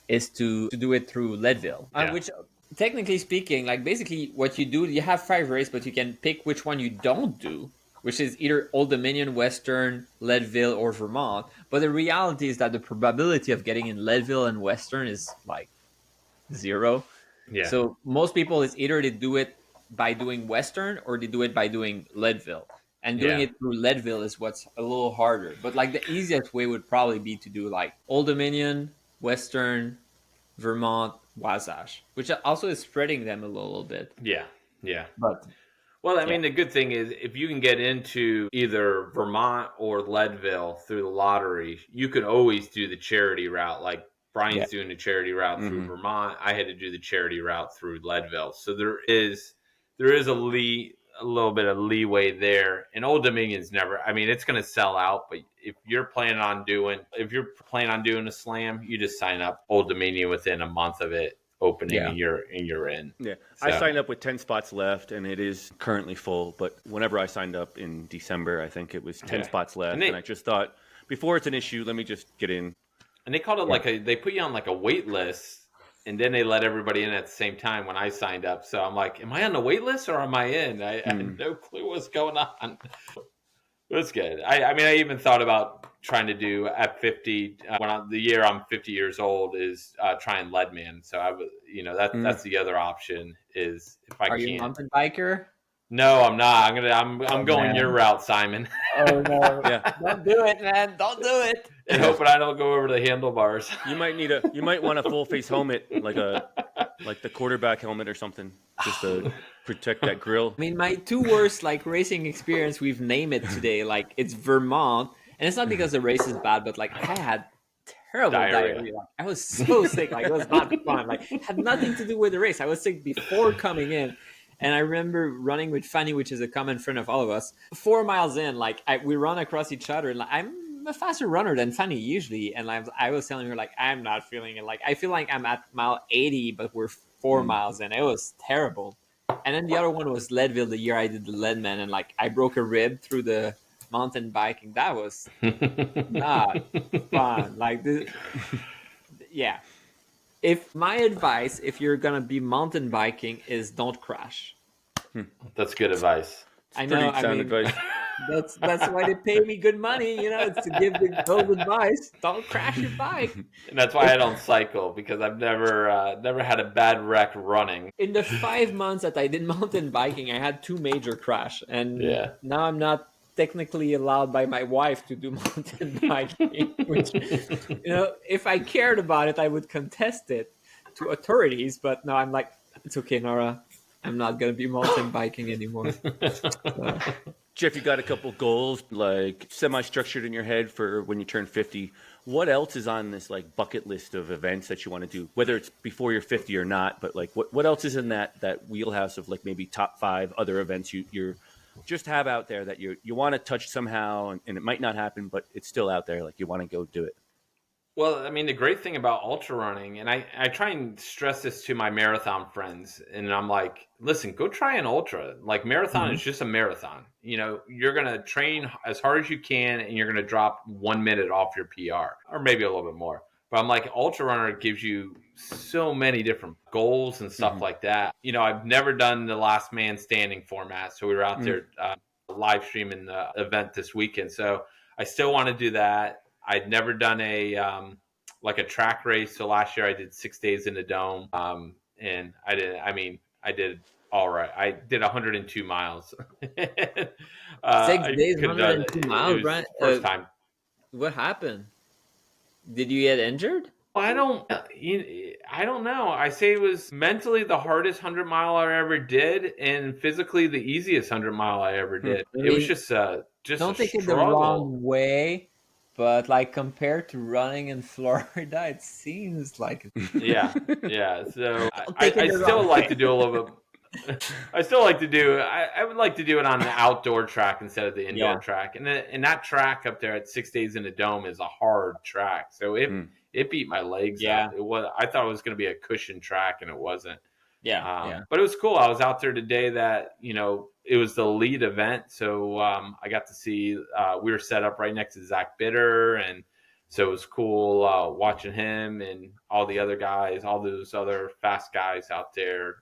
B: is to do it through Leadville, which, technically speaking, like, basically what you do, you have 5 races, but you can pick which one you don't do, which is either Old Dominion, Western, Leadville, or Vermont. But the reality is that the probability of getting in Leadville and Western is like 0.
C: Yeah.
B: So most people, is either they do it by doing Western or they do it by doing Leadville. And doing it through Leadville is what's a little harder. But, like, the easiest way would probably be to do, like, Old Dominion, Western, Vermont, Wasatch, which also is spreading them a little bit.
C: Yeah.
B: But
C: Well, I mean, the good thing is if you can get into either Vermont or Leadville through the lottery, you can always do the charity route. Like Brian's doing the charity route through Vermont. I had to do the charity route through Leadville. So there is a little bit of leeway there. And Old Dominion's never. I mean, it's going to sell out. But if you're planning on doing a slam, you just sign up Old Dominion within a month of it opening, and you're in.
A: Yeah,
C: so.
A: I signed up with 10 spots left, and it is currently full. But whenever I signed up in December, I think it was 10 spots left, and I just thought, before it's an issue, let me just get in.
C: And they called it they put you on like a wait list, and then they let everybody in at the same time when I signed up. So I'm like, am I on the wait list or am I in? I had no clue what's going on. It was good. I mean, I even thought about trying to do at 50 the year I'm 50 years old is trying Leadman. So I was, that's the other option is if I
B: Are
C: can.
B: you a mountain biker?
C: No, I'm not. I'm going your route, Simon.
B: Oh no! Don't do it, man! Don't do it.
C: And hoping I don't go over the handlebars.
A: You might want a full face helmet, like the quarterback helmet or something, just to protect that grill.
B: I mean, my 2 worst racing experience, we've named it today. Like, it's Vermont, and it's not because the race is bad, but like, I had terrible diarrhea. Like, I was so sick. Like, it was not fun. Like, it had nothing to do with the race. I was sick before coming in. And I remember running with Fanny, which is a common friend of all of us. 4 miles in, we run across each other, and like, I'm a faster runner than Fanny usually. And I was telling her, like, I'm not feeling it. Like, I feel like I'm at mile 80, but we're 4 miles in. It was terrible. And then the other one was Leadville, the year I did the Leadman, and like, I broke a rib through the mountain biking. That was not fun. Like, yeah. If my advice, if you're gonna be mountain biking, is don't crash.
C: That's good advice.
B: I know.
A: Advice.
B: That's why they pay me good money. It's to give those advice. Don't crash your bike.
C: And that's why I don't cycle, because I've never had a bad wreck running.
B: In the 5 months that I did mountain biking, I had 2 major crash, and now I'm not technically allowed by my wife to do mountain biking, which, if I cared about it, I would contest it to authorities. But no, I'm like, it's okay, Nora. I'm not going to be mountain biking anymore. So.
A: Jeff, you got a couple goals, like semi-structured in your head for when you turn 50. What else is on this like bucket list of events that you want to do, whether it's before you're 50 or not? But like, what else is in that wheelhouse of like maybe top 5 other events you're just have out there that you want to touch somehow, and it might not happen, but it's still out there. Like, you want to go do it.
C: Well, I mean, the great thing about ultra running, and I try and stress this to my marathon friends, and I'm like, listen, go try an ultra. Like, marathon
B: Mhm.
C: is just a marathon. You know, you're going to train as hard as you can, and you're going to drop 1 minute off your PR, or maybe a little bit more. But I'm like, ultra runner gives you so many different goals and stuff
A: Mhm.
C: like that. You know, I've never done the last man standing format. So we were out
A: Mm.
C: there live streaming the event this weekend. So I still want to do that. I'd never done a like a track race. So last year I did 6 days in the dome, and I did. I mean, I did all right. I did 102 miles.
B: 6 days,
C: I could have done
B: 102
C: it. It
B: miles,
C: was
B: Brian.
C: first time.
B: What happened? Did you get injured?
C: I don't know. I say it was mentally the hardest 100 mile I ever did, and physically the easiest 100 mile I ever
A: Hmm.
C: did.
B: I
C: It was
B: mean,
C: just a
B: don't take it the
C: struggle.
B: wrong way, but like compared to running in Florida, it seems like
C: Yeah, yeah. So
B: don't take it
C: I
B: the
C: still
B: wrong
C: like
B: way.
C: to do a little bit. I still like to do. I would like to do it on the outdoor track instead of the indoor
B: Yeah,
C: track. And that track up there at 6 days in the dome is a hard track. So
A: Mm.
C: it beat my legs up.
B: yeah,
C: It was. I thought it was going to be a cushion track, and it wasn't.
B: yeah.
C: But it was cool. I was out there today. That it was the lead event, so I got to see. We were set up right next to Zach Bitter, and so it was cool watching him and all the other guys, all those other fast guys out there.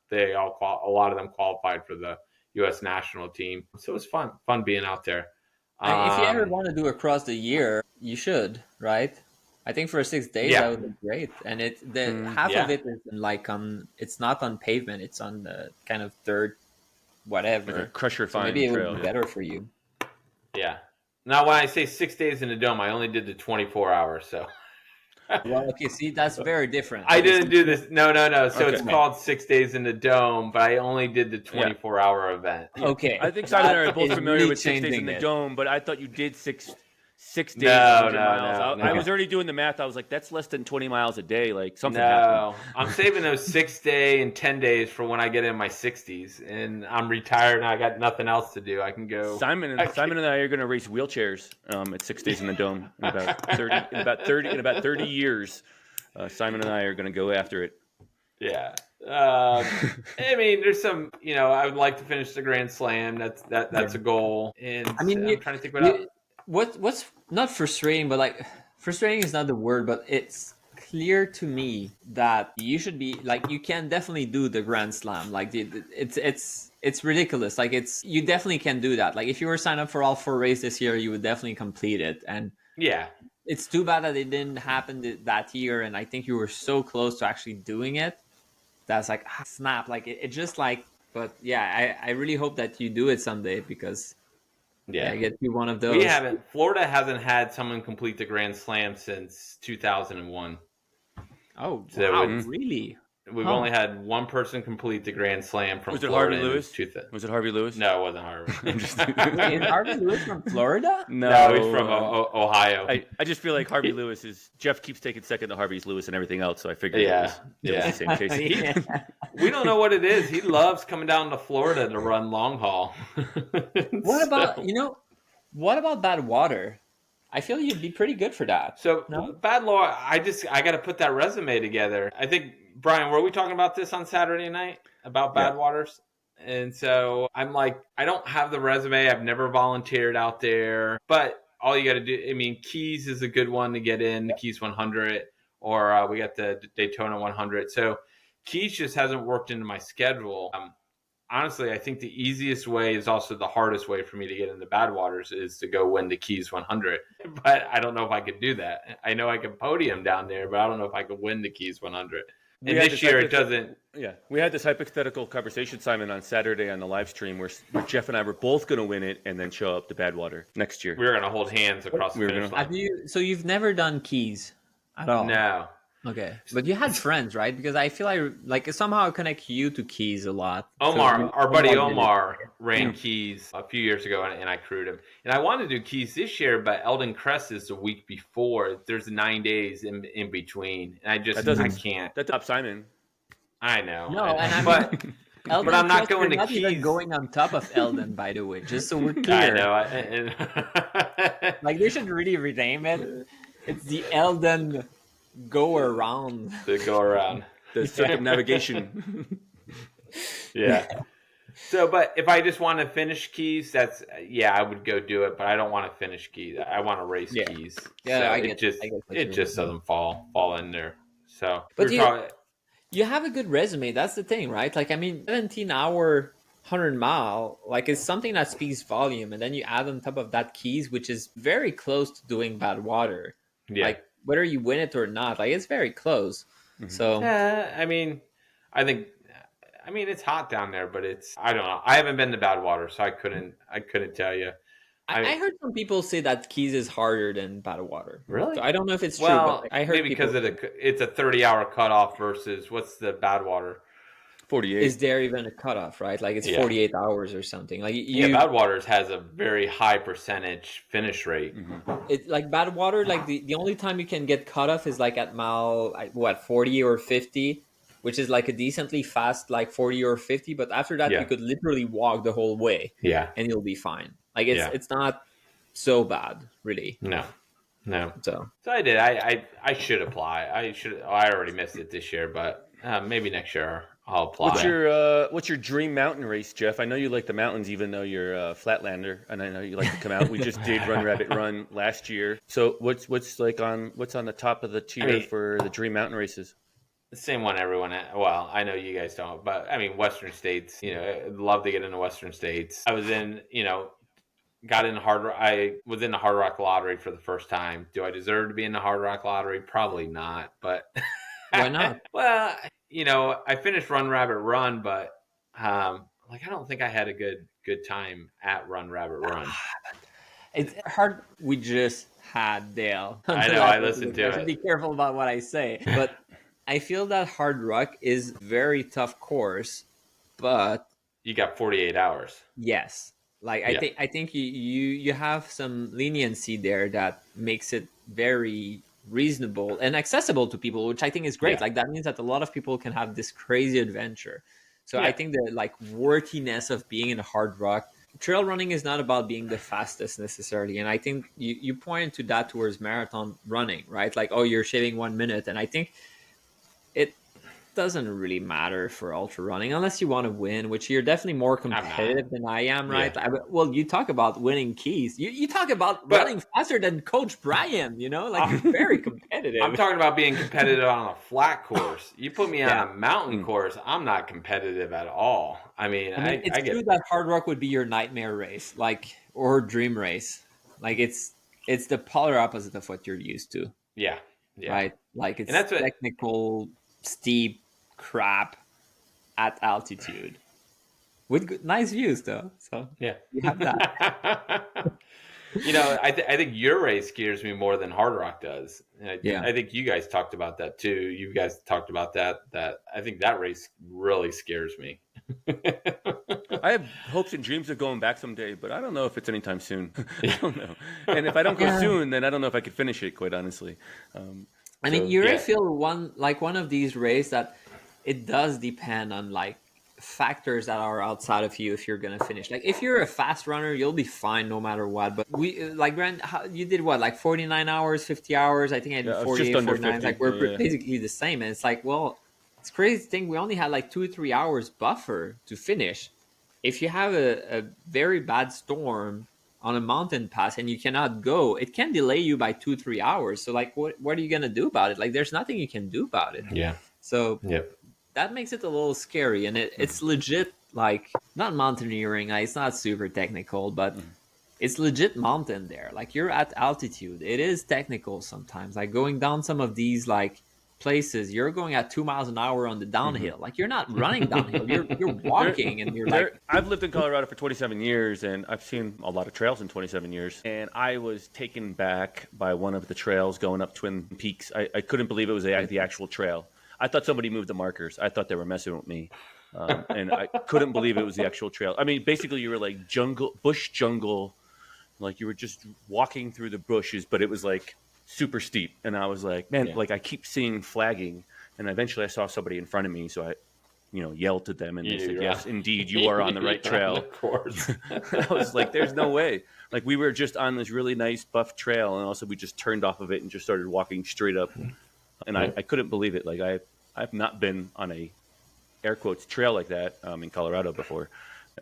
C: They a lot of them qualified for the U.S. national team, so it was fun being out there.
B: I mean, if you ever
C: Um,
B: want to do across the year, you should, right? I think for 6 days that
C: yeah,
B: would be great, and the
A: Mm.
B: half of
C: yeah,
B: it is like on. It's not on pavement; it's on the kind of dirt,
A: Like a
B: whatever.
A: crusher
B: So maybe
A: fine
B: it would
A: trail.
B: be
A: Yeah.
B: better for you.
C: yeah. Now, when I say 6 days in the dome, I only did the 24 hours. So
B: Well, okay, see, that's very different.
C: I
B: Okay, so
C: didn't do this. No, no, no. So it's
A: Okay.
B: okay,
C: called 6 days in the dome, but I only did the
A: Yeah.
C: 24-hour event.
A: Yeah.
B: okay,
A: I think Simon and I are
B: that
A: both
B: is
A: familiar
B: really
A: with 6 days in
B: changing
A: the
B: it.
A: dome, but I thought you did six days,
C: No,
A: 100
C: no,
A: miles.
C: no,
A: I
C: no.
A: was already doing the math. I was like, that's less than 20 miles a day. Like something happened.
C: No, I'm saving those 6 day and 10 days for when I get in my 60s, and I'm retired and I got nothing else to do. I can go.
A: Simon and I are going to race wheelchairs at 6 days in the dome in about 30 years. Simon and I are going to go after it.
C: Yeah. I mean, there's some. I would like to finish the Grand Slam. That's
B: Yeah.
C: a goal, and
B: I mean,
C: I'm trying to think what else.
B: what's not frustrating, but like frustrating is not the word, but it's clear to me that you should be like you can definitely do the Grand Slam. Like it's ridiculous. Like you definitely can do that. Like if you were signed up for all 4 races this year, you would definitely complete it. And
C: Yeah,
B: it's too bad that it didn't happen that year. And I think you were so close to actually doing it. That's like snap. Like it just like. But yeah, I really hope that you do it someday because yeah,
C: yeah.
B: get you one of
C: We
B: those.
C: haven't. Florida hasn't had someone complete the Grand Slam since 2001.
B: Oh
C: So
B: wow,
A: Mm.
B: really?
C: we've
B: Huh?
C: only had one person complete the Grand Slam from
A: Was it Harvey
C: Florida, and it was
A: Lewis?
C: 2000.
A: Was it Harvey Lewis?
C: No, it wasn't Harvey.
A: I'm just
B: Wait, is Harvey Lewis from Florida?
C: No, he's from
A: no.
C: Ohio.
A: I just feel like Harvey Lewis is Jeff keeps taking second to Harvey's Lewis and everything else, so I figured
C: Yeah,
A: it was
C: yeah.
A: the same case.
B: Yeah.
C: We don't know what it is. He loves coming down to Florida to run long haul.
B: What about
C: So-
B: what about bad water? I feel you'd be pretty good for that.
C: So
B: No?
C: bad law. I got to put that resume together. I think Brian, were we talking about this on Saturday night about
A: Yeah.
C: bad waters? And so I'm like, I don't have the resume. I've never volunteered out there, but all you got to do. I mean, Keys is a good one to get in. The Keys 100, or we got the Daytona 100. So Keys just hasn't worked into my schedule. Honestly, I think the easiest way is also the hardest way for me to get into Badwaters is to go win the Keys 100. But I don't know if I could do that. I know I could podium down there, but I don't know if I could win the Keys 100.
A: We
C: And
A: had
C: this year it
A: hypothet-
C: doesn't.
A: Yeah, we had this hypothetical conversation, Simon, on Saturday on the live stream where Jeff and I were both going to win it and then show up to Badwater next year.
C: We were going to hold hands across the
A: We were
C: finish
A: gonna-
C: line.
B: So you've never done keys at all?
C: No.
B: Okay, but you had friends, right? Because I feel like somehow I connect you to keys a lot.
C: Omar,
B: So
C: our buddy
B: did it.
C: Omar, ran
A: Yeah.
C: Keys a few years ago, and I crewed him. And I wanted to do Keys this year, but Eldon Crest is the week before. There's 9 days in between, and I can't.
A: That's up Simon.
C: I know.
B: No,
C: I know.
B: and I mean,
C: but
B: Eldon
C: But I'm not
B: Crest,
C: going
B: you're
C: to
B: not even
C: Keys.
B: going on top of Eldon, by the way, just so we're
C: I
B: clear.
C: know.
B: Like they should really rename it. It's the Elden go around.
C: to go around.
A: The circumnavigation.
C: Yeah. So, but if I just want to finish keys, that's I would go do it. But I don't want to finish keys. I want to race
B: Yeah.
C: keys.
B: Yeah,
C: So
B: I get what you
C: it
B: mean.
C: just doesn't fall in there. So
B: But
C: we're talking.
B: you have a good resume. That's the thing, right? Like, I mean, 17-hour, 100-mile, like, it's something that speaks volume. And then you add on top of that keys, which is very close to doing bad water.
C: Yeah.
B: Like, whether you win it or not, like, it's very close. So,
C: I mean, I think. I mean, it's hot down there, but I don't know. I haven't been to bad water, so I couldn't tell you.
B: I heard some people say that keys is harder than bad water.
C: Really?
B: So I don't know if it's true,
C: Well,
B: but I heard
C: maybe because
B: people.
C: it's a 30-hour cutoff versus what's the bad water?
A: 48.
B: Is there even a cutoff, right? Like, it's 48 hours or something. Like,
C: Bad waters has a very high percentage finish rate.
B: It's like bad water. Like, the only time you can get cut off is like at mile 40 or 50, which is like a decently fast like 40 or 50. But after that, you could literally walk the whole way, and you'll be fine. Like, it's not so bad, really.
C: No.
B: So
C: I did. I should apply. I already missed it this year, but maybe next year I'll apply.
A: What's your dream mountain race, Jeff? I know you like the mountains, even though you're a flatlander, and I know you like to come out. We just did Run Rabbit Run last year. So what's on the top of the tier for the dream mountain races?
C: The same one everyone. Well, I know you guys don't, but I mean, Western states. I'd love to get into Western states. I was in. Got in I was in the Hard Rock Lottery for the first time. Do I deserve to be in the Hard Rock Lottery? Probably not, but
B: why not?
C: Well, I finished Run Rabbit Run, but I don't think I had a good time at Run Rabbit Run.
B: It's hard. We just had Dale.
C: I know. I listened to it.
B: Be careful about what I say, but I feel that Hard Rock is very tough course, but
C: you got 48 hours.
B: Yes. Like, I think you have some leniency there that makes it very reasonable and accessible to people, which I think is great. Like, that means that a lot of people can have this crazy adventure. So I think the like worthiness of being in a Hard Rock trail running is not about being the fastest necessarily. And I think you point to that towards marathon running, right? Like, oh, you're shaving 1 minute, and I think it doesn't really matter for ultra running unless you want to win, which you're definitely more competitive than I am, right? Well, you talk about winning keys. You talk about running faster than Coach Brian, like, you're very competitive.
C: I'm talking about being competitive on a flat course. You put me on a mountain course, I'm not competitive at all. I mean
B: it's true that Hard Rock would be your nightmare race, like, or dream race. Like, it's the polar opposite of what you're used to.
C: Yeah.
B: Right? Like, it's technical, steep crap at altitude with nice views, though. So
C: you
B: have that.
C: I think your race scares me more than Hard Rock does. I think you guys talked about that too. You guys talked about that I think that race really scares me.
A: I have hopes and dreams of going back someday, but I don't know if it's anytime soon. I don't know. And if I don't go soon, then I don't know if I could finish it, quite honestly.
B: I mean, you really feel one of these races that it does depend on like factors that are outside of you if you're gonna finish. Like, if you're a fast runner, you'll be fine no matter what. But we like Grant, you did what, like 49 hours, 50 hours? I think I did 48, 49. Like, we're basically the same. And it's like, well, it's crazy thing. We only had like 2-3 hours buffer to finish. If you have a very bad storm on a mountain pass and you cannot go, it can delay you by 2-3 hours. So like, what are you gonna do about it? Like, there's nothing you can do about it.
C: Yeah.
B: So that makes it a little scary, and it's legit, like, not mountaineering. Like, it's not super technical, but it's legit mountain there. Like, you're at altitude. It is technical sometimes. Like, going down some of these like places, you're going at 2 miles an hour on the downhill. Like, you're not running downhill. You're walking, and you're like.
A: I've lived in Colorado for 27 years, and I've seen a lot of trails in 27 years. And I was taken back by one of the trails going up Twin Peaks. I couldn't believe it was the actual trail. I thought somebody moved the markers. I thought they were messing with me. And I couldn't believe it was the actual trail. I mean, basically you were like bush jungle, like you were just walking through the bushes, but it was like super steep. And I was like, man, like I keep seeing flagging. And eventually I saw somebody in front of me. So yelled to them, and they said,
C: You're
A: yes,
C: on-
A: indeed, you are on the right trail.
C: Of course.
A: I was like, there's no way. Like, we were just on this really nice buff trail, and also we just turned off of it and just started walking straight up. And I couldn't believe it. Like, I've not been on a air quotes trail like that in Colorado before.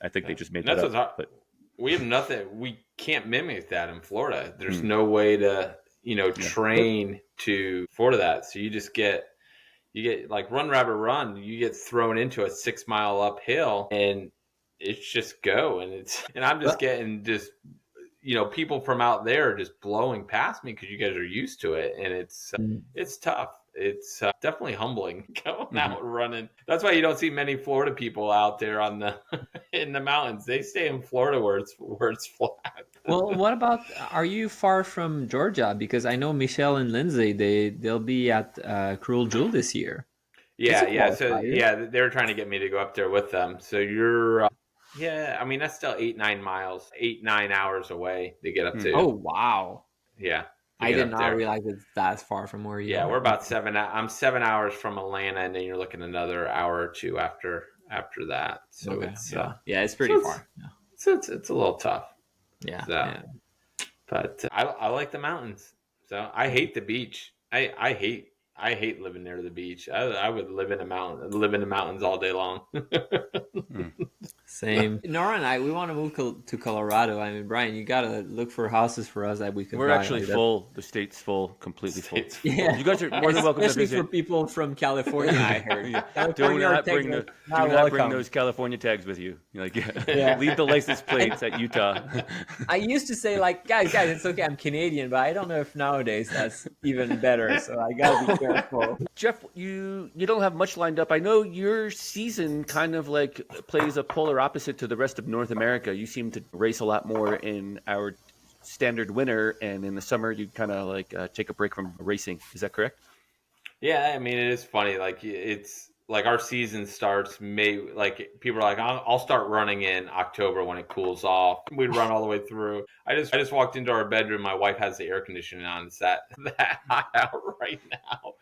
A: I think they just made that up. But
C: we have nothing. We can't mimic that in Florida. There's no way to train for that. So you get like Run Rabbit Run. You get thrown into a 6 mile uphill, and it's just go. And I'm just getting people from out there just blowing past me because you guys are used to it, and it's tough. It's definitely humbling going out running. That's why you don't see many Florida people out there in the mountains. They stay in Florida where it's flat.
B: Well, what about, are you far from Georgia? Because I know Michelle and Lindsay, they'll be at Cruel Jewel this year.
C: Yeah. So they were trying to get me to go up there with them. So you're I mean, that's still 8-9 miles, 8-9 hours away to get up to.
B: Oh, wow.
C: Yeah.
B: I did not realize it's that far from where you are.
C: Yeah, we're about 7. I'm 7 hours from Atlanta, and then you're looking another hour or two after that. So it's
B: it's pretty far.
C: It's a little tough.
B: Yeah.
C: But I like the mountains. So I hate the beach. I hate living near the beach. I would live in the mountains all day long.
B: Same. Nora and I, we want to move to Colorado. I mean, Brian, you got to look for houses for us that we can buy.
A: We're actually full. The state's full, completely full.
B: Yeah.
A: You guys are more than welcome to visit.
B: Especially for people from California, I heard.
A: Do not bring those California tags with you. Like, leave the license plates at Utah.
B: I used to say, like, guys, it's okay, I'm Canadian, but I don't know if nowadays that's even better. So I got to be careful.
A: Jeff, you don't have much lined up. I know your season kind of like plays a polar opposite to the rest of North America. You seem to race a lot more in our standard winter, and in the summer you kind of like take a break from racing. Is that correct?
C: Yeah, I mean, it is funny. Like, it's like our season starts May. Like, people are like, I'll start running in October when it cools off. We'd run all the way through. I just walked into our bedroom. My wife has the air conditioning on. It's that hot out right now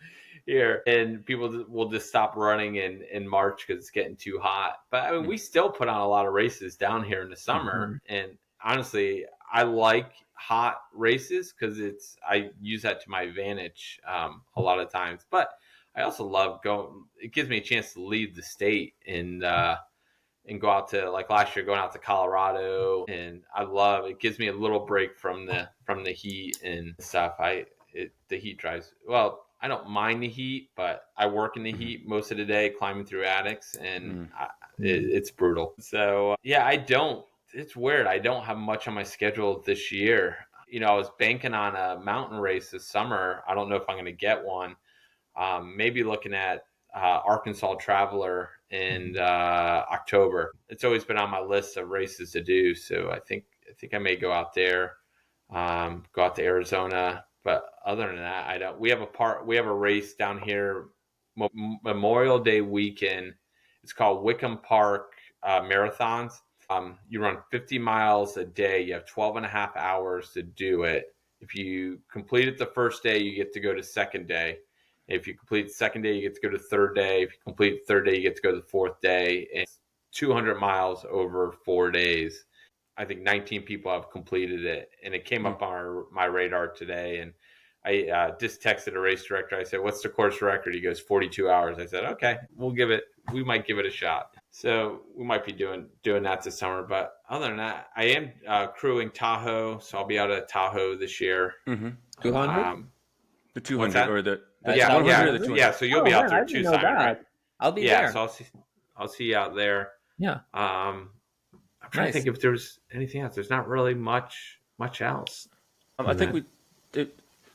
C: here, and people will just stop running in March because it's getting too hot. But I mean, we still put on a lot of races down here in the summer, and honestly, I like hot races because I use that to my advantage a lot of times. But I also love going. It gives me a chance to leave the state and go out to, like last year, going out to Colorado, and I love it. Gives me a little break from the heat and stuff. The heat drives well. I don't mind the heat, but I work in the heat most of the day, climbing through attics, and it's brutal. So it's weird. I don't have much on my schedule this year. I was banking on a mountain race this summer. I don't know if I'm going to get one. Maybe looking at Arkansas Traveler in October. It's always been on my list of races to do. So I think I may go out there, go out to Arizona. But other than that, I don't. We have a race down here, Memorial Day weekend. It's called Wickham Park Marathons. You run 50 miles a day. You have 12 and a half hours to do it. If you complete it the first day, you get to go to second day. If you complete the second day, you get to go to third day. If you complete the third day, you get to go to the fourth day. And it's 200 miles over 4 days. I think 19 people have completed it, and it came up on my radar today. And I just texted a race director. I said, "What's the course record?" He goes, 42 hours. I said, "Okay, we might give it a shot." So we might be doing that this summer. But other than that, I am crewing Tahoe, so I'll be out at Tahoe this year.
B: 200?
A: The 200 or the
C: 100
A: or the 200?
C: Yeah. So you'll be out there too, Simon, right?
B: I'll be there.
C: So I'll see you out there.
B: Yeah.
C: I'm trying to think if there's anything else. There's not really much else.
A: I think we did.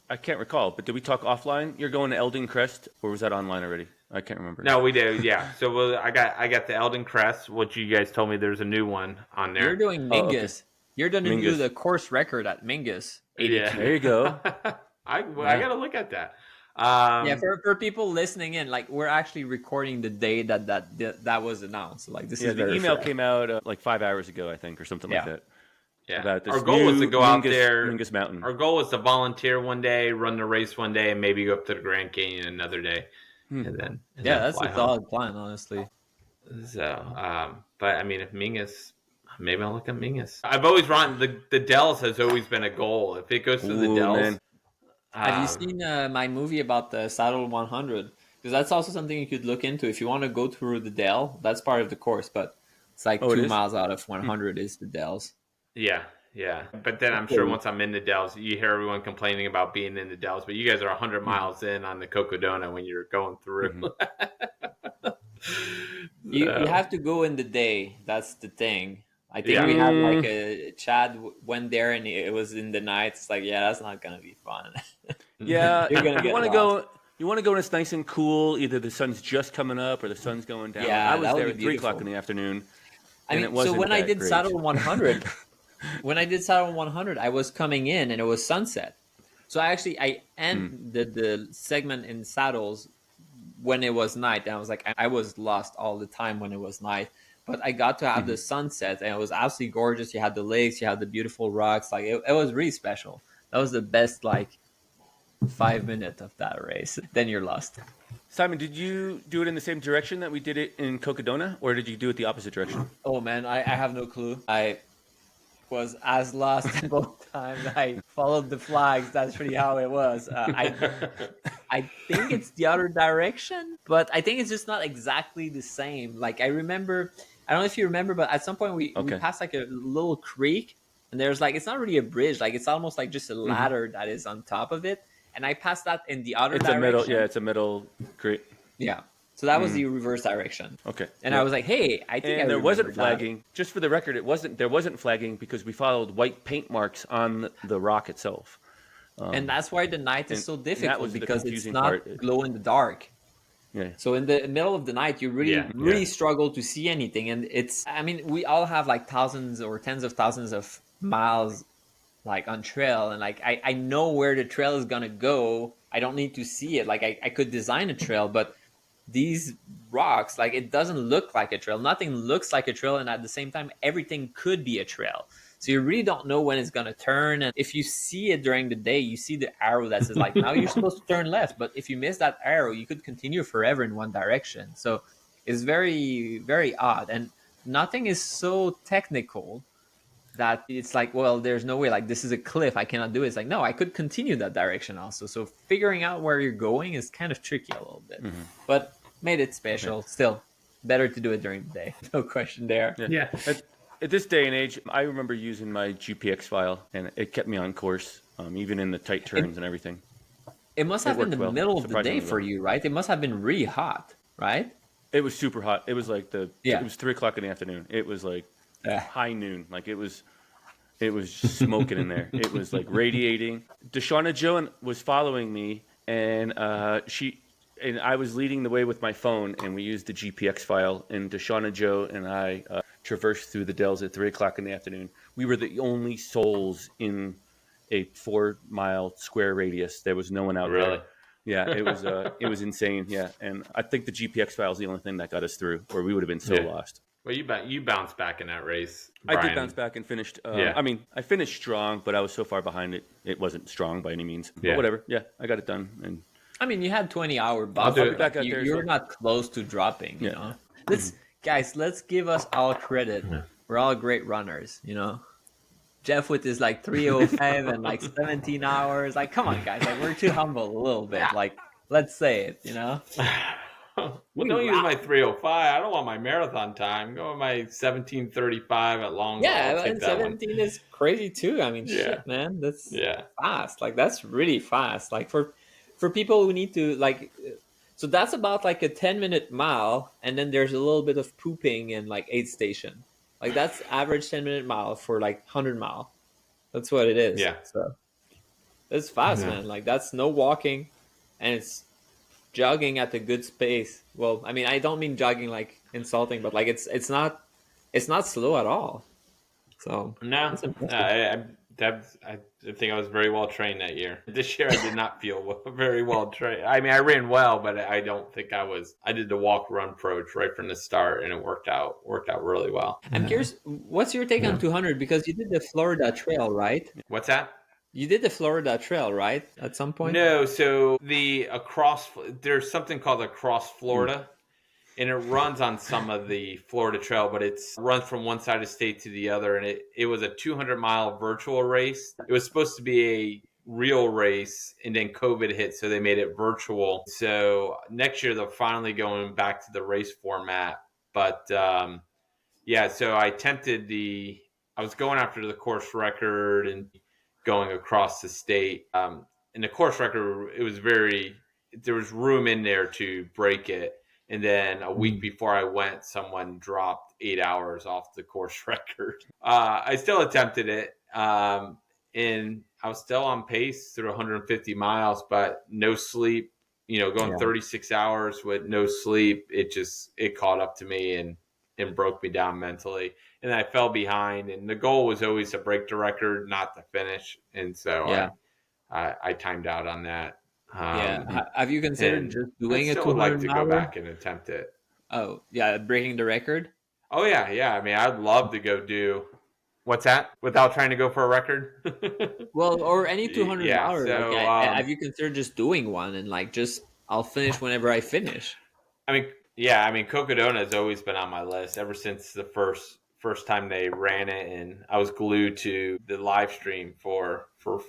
A: I can't recall, but did we talk offline? You're going to Eldon Crest, or was that online already? I can't remember.
C: No, we did. Yeah. So I got the Eldon Crest, which you guys told me there's a new one on there.
B: You're doing Mingus.
A: Okay.
B: You're going to do the course record at Mingus. 82.
C: Yeah.
A: There you go.
C: I got to look at that.
B: For people listening in, like, we're actually recording the day that was announced. Like, this is
A: the email came out like 5 hours ago, I think, or something like that.
C: Yeah. Our goal was to go out there.
A: Mingus Mountain.
C: Our goal was to volunteer one day, run the race one day, and maybe go up to the Grand Canyon another day. And then
B: that's a solid plan, honestly.
C: So, but I mean, if Mingus, maybe I'll look at Mingus. I've always run the Dells has always been a goal. If it goes to the
A: Ooh,
C: Dells,
A: man.
B: Have you seen my movie about the Saddle 100? Because that's also something you could look into if you want to go through the Dell. That's part of the course, but it's like
A: Oh, it
B: 2
A: is?
B: miles out of 100 is the Dells.
C: yeah, yeah. But then I'm sure once I'm in the Dells, you hear everyone complaining about being in the Dells, but you guys are 100 miles in on the Cocodona when you're going through.
A: Mhm.
B: You
C: So,
B: have to go in the day. That's the thing. I think
C: yeah.
B: we had like
A: Mm,
B: a Chad went there and it was in the night. It's like, yeah, that's not gonna be fun.
A: yeah,
B: You're gonna
A: you
B: get
A: want to
B: lost.
A: go. You want to go when it's nice and cool. Either the sun's just coming up or the sun's going down. Like I
B: Yeah,
A: was
B: that would
A: there
B: be
A: at 3 o'clock in
B: beautiful.
A: the afternoon,
B: I
A: and it
B: mean, so
A: wasn't
B: when I
A: that
B: did
A: great.
B: Saddle 100, when I did Saddle 100, I was coming in and it was sunset. So I
A: Mm,
B: ended the segment in Saddles when it was night, and I was like, I was lost all the time when it was night. But I got to have the
A: mhm.
B: sunset, and it was absolutely gorgeous. You had the lakes, you had the beautiful rocks. Like it was really special. That was the best 5 minutes of that race. Then you're lost.
A: Simon, did you do it in the same direction that we did it in Cocodona, or did you do it the opposite direction?
B: Oh man, I have no clue. I was as lost both times. I followed the flags. That's really how it was. I think it's the other direction, but I think it's just not exactly the same. Like I remember, I don't know if you remember, but at some point we
A: Okay.
B: passed like a little creek, and there's like it's not really a bridge, like it's almost like just a
A: Hmm.
B: ladder that is on top of it. And I passed that in the other
A: It's a middle. Yeah,
B: direction.
A: it's a middle. Great.
B: Yeah, so that was
A: Mm,
B: the reverse direction.
A: okay.
B: And I
A: Yep.
B: was like, hey, I think I
A: And there
B: remember
A: wasn't
B: that.
A: flagging. Just for the record, it wasn't. There wasn't flagging because we followed white paint marks on the rock itself.
B: And
A: Um,
B: that's why the night is
A: and
B: so
A: and that
B: difficult
A: was the
B: because it's
A: confusing
B: not
A: part.
B: glow in the dark.
A: Yeah.
B: So in the middle of the night, you
C: Yeah,
B: really
C: yeah.
B: struggle to see anything. And it's, I mean, we all have like thousands or tens of thousands of miles like on trail, and like I know where the trail is gonna go. I don't need to see it. Like I could design a trail, but these rocks, like it doesn't look like a trail. Nothing looks like a trail, and at the same time, everything could be a trail. So you really don't know when it's gonna turn. And if you see it during the day, you see the arrow that says like now you're supposed to turn left. But if you miss that arrow, you could continue forever in one direction. So it's very, very odd. And nothing is so technical that it's like, well, there's no way, like this is a cliff, I cannot do it. It's like, no, I could continue that direction also. So figuring out where you're going is kind of tricky a little bit,
A: Hmm.
B: but made it
A: Okay.
B: special. Still better to do it during the day. No question there.
A: Yeah.
C: Yeah.
A: At this day and age, I remember using my GPX file, and it kept me on course, even in the tight
B: it,
A: turns and everything.
B: it must
A: It
B: have been
A: worked
B: the
A: well,
B: middle of the day
A: surprisingly
B: for
A: well.
B: you, right? It must have been really hot, right?
A: It was super hot. It was like it
B: Yeah.
A: was 3 o'clock in the afternoon. It was like
B: Yeah.
A: high noon. Like it was smoking in there. It was like radiating. Deshauna Joe was following me, and I was leading the way with my phone, and we used the GPX file. And Deshauna Joe and I traversed through the Dells at 3 o'clock in the afternoon. We were the only souls in a 4 mile square radius. There was no one out
C: Really?
A: there. Yeah, it was insane. Yeah, and I think the GPX file is the only thing that got us through, or we would have been so
C: Yeah.
A: lost.
C: Well, you bounced back in that race,
A: I did
C: Brian.
A: bounce back and finished.
C: Yeah.
A: I mean, I finished strong, but I was so far behind it wasn't strong by any means. But
C: Yeah.
A: whatever. Yeah, I got it done. And
B: I mean, you had 20-hour
C: I'll
B: buffer.
C: do
A: be
C: it.
A: back out
B: You,
A: there as
B: you're
A: well.
B: not close to dropping. You
A: Yeah.
B: know, let's guys, let's give us all credit.
C: Yeah.
B: We're all great runners. You know, Jeff with his like 305 and like 17 hours. Like, come on, guys. Like, we're too humble a little bit. Like, let's say it. You know,
C: Well,
B: we
C: don't use
B: rock.
C: my 305. I don't want my marathon time. Go with my 17:35 at long haul.
B: Yeah,
C: I'll take
B: and
C: that one.
B: 17 is crazy too. I mean,
C: Yeah.
B: shit, man, that's
C: Yeah.
B: fast. Like, that's really fast. Like for people who need to like. So that's about like a 10-minute mile, and then there's a little bit of pooping and like aid station. Like that's average 10-minute mile for like 100 mile. That's what it is.
C: Yeah.
B: So it's fast,
C: Yeah.
B: man. Like that's no walking, and it's jogging at a good pace. Well, I mean, I don't mean jogging like insulting, but like it's not slow at all. So
C: No,
B: that's impressive.
C: I think I was very well trained that year. This year, I did not feel very well trained. I mean, I ran well, but I don't think I was. I did the walk run approach right from the start, and it worked out really well.
B: I'm curious, what's your take on 200? Because you did the Florida Trail, right?
C: What's that?
B: You did the Florida Trail, right? At some point?
C: No, so there's something called Across Florida, and it runs on some of the Florida trail, but it runs from one side of the state to the other. And it was a 200-mile virtual race. It was supposed to be a real race, and then COVID hit, so they made it virtual. So next year they're finally going back to the race format. But yeah, so I was going after the course record and going across the state. And the course record, there was room in there to break it. And then a week before I went, someone dropped 8 hours off the course record. I still attempted it. And I was still on pace through 150 miles, but no sleep, going 36 hours with no sleep. It caught up to me and broke me down mentally. And I fell behind, and the goal was always to break the record, not to finish. And so I timed out on that.
B: Have you considered just doing
C: I
B: a
C: still would like
B: 200
C: to go
B: mile?
C: back and attempt it.
B: Oh, yeah, breaking the record?
C: Oh, yeah. I mean, I'd love to go do what's that without trying to go for a record.
B: Well, or any 200
C: Yeah.
B: miler.
C: So,
B: Have you considered just doing one and I'll finish whenever I finish?
C: I mean, Cocodona has always been on my list ever since the first time they ran it, and I was glued to the live stream for 4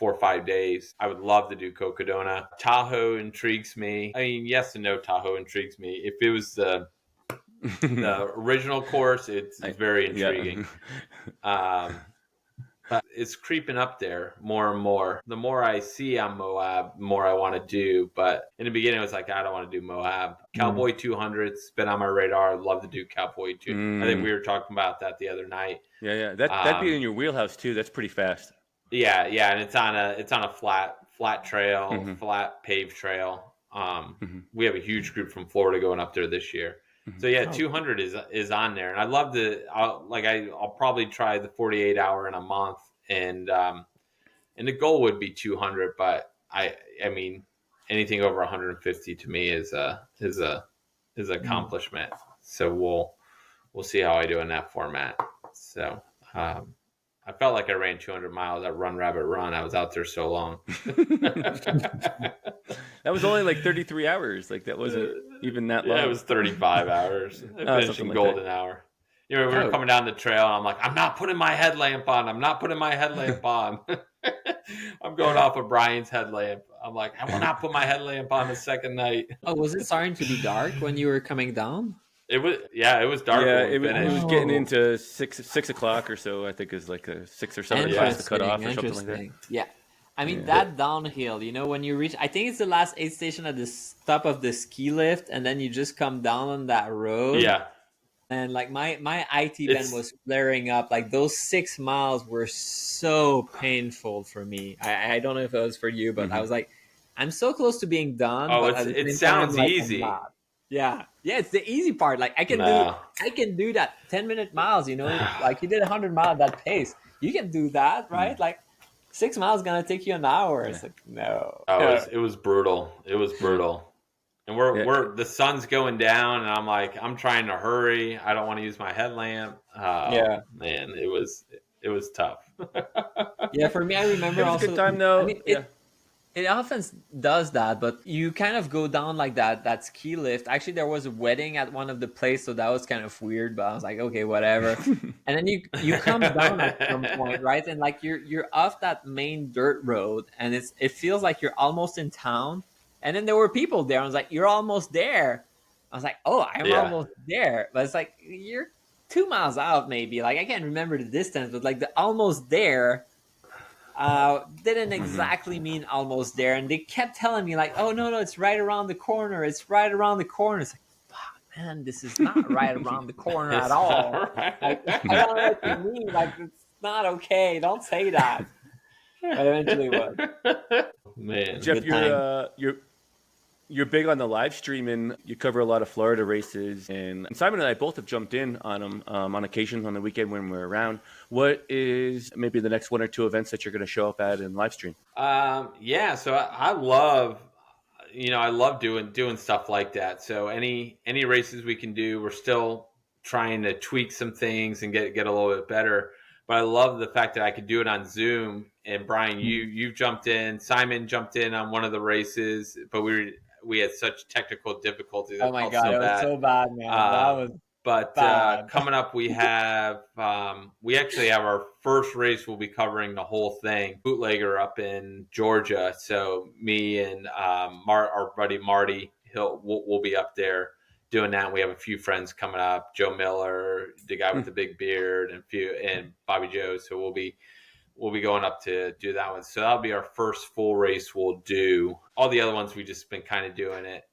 C: or 5 days. I would love to do Cocodona. Tahoe intrigues me. I mean, yes and no. Tahoe intrigues me. If it was the original course, it's very intriguing. But it's creeping up there more and more. The more I see on Moab, the more I want to do. But in the beginning, I was like, I don't want to do Moab. Cowboy 200's been on my radar. I'd love to do Cowboy 200. I think we were talking about that the other night.
A: Yeah. That'd be in your wheelhouse too. That's pretty fast.
C: Yeah, and it's on a flat trail, flat paved trail. We have a huge group from Florida going up there this year. So yeah, 200 is on there, and I'd love to. I'll probably try the 48 hour in a month, and the goal would be 200. But I mean, anything over 150 to me is an accomplishment. So we'll see how I do in that format. So I felt like I ran 200 miles at Run Rabbit Run. I was out there so long.
A: That was only like 33 hours. Like that wasn't even that long.
C: Yeah, it was 35 hours. I finished in golden hour. We were coming down the trail, and I'm like, I'm not putting my headlamp on. I'm going off of Brian's headlamp. I'm like, I will not put my headlamp on the second night.
B: Oh, was it starting to be dark when you were coming down?
C: It was dark.
A: Yeah, it was getting into 6 o'clock or so. I think is like a 6 or 7 o'clock to cut off or something like that.
B: Yeah. I mean, that downhill, when you reach, I think it's the last aid station at the top of the ski lift, and then you just come down on that road.
C: Yeah.
B: And like my IT band was flaring up. Like those 6 miles were so painful for me. I don't know if it was for you, but I was like, I'm so close to being done.
C: Oh,
B: but
C: it sounds easy.
B: Yeah, it's the easy part. Like I can do that 10-minute miles. Like you did 100 miles at that pace. You can do that, right? Like 6 miles is gonna take you an hour. It's like no.
C: Oh, it was brutal. It was brutal. And we're the sun's going down, and I'm like, I'm trying to hurry. I don't want to use my headlamp. Man, it was tough.
B: Yeah, for me, I remember
A: it was
B: also.
A: A good time though.
B: I mean, it often does that, but you kind of go down like that ski lift. Actually, there was a wedding at one of the places, so that was kind of weird. But I was like, okay, whatever. And then you come down at some point, right? And like you're off that main dirt road, and it feels like you're almost in town. And then there were people there. I was like, you're almost there. I was like, oh, I'm almost there. But it's like you're 2 miles out, maybe. Like I can't remember the distance, but like the almost there. Didn't exactly mean almost there, and they kept telling me like, oh no, it's right around the corner, it's right around the corner. It's like, fuck, man, this is not right around the corner at all. Right. Like, I don't know what you mean, like it's not okay, don't say that. But eventually it was.
C: Man,
A: Jeff, you're big on the live streaming. You cover a lot of Florida races, and Simon and I both have jumped in on them on occasion on the weekend when we're around. What is maybe the next 1 or 2 events that you're going to show up at and live stream?
C: So I love, I love doing stuff like that. So any races we can do, we're still trying to tweak some things and get a little bit better. But I love the fact that I could do it on Zoom. And Brian, you jumped in. Simon jumped in on one of the races, but we had such technical difficulties.
B: Oh
C: It
B: my
C: felt
B: God,
C: so
B: it was
C: bad.
B: so bad, man. That was
C: But
B: bad.
C: coming up, we have we actually have our first race. We'll be covering the whole thing, bootlegger up in Georgia. So me and our buddy Marty, we'll be up there doing that. We have a few friends coming up, Joe Miller, the guy with the big beard, and Bobby Joe. So we'll be going up to do that one. So that'll be our first full race we'll do. All the other ones we just been kind of doing it,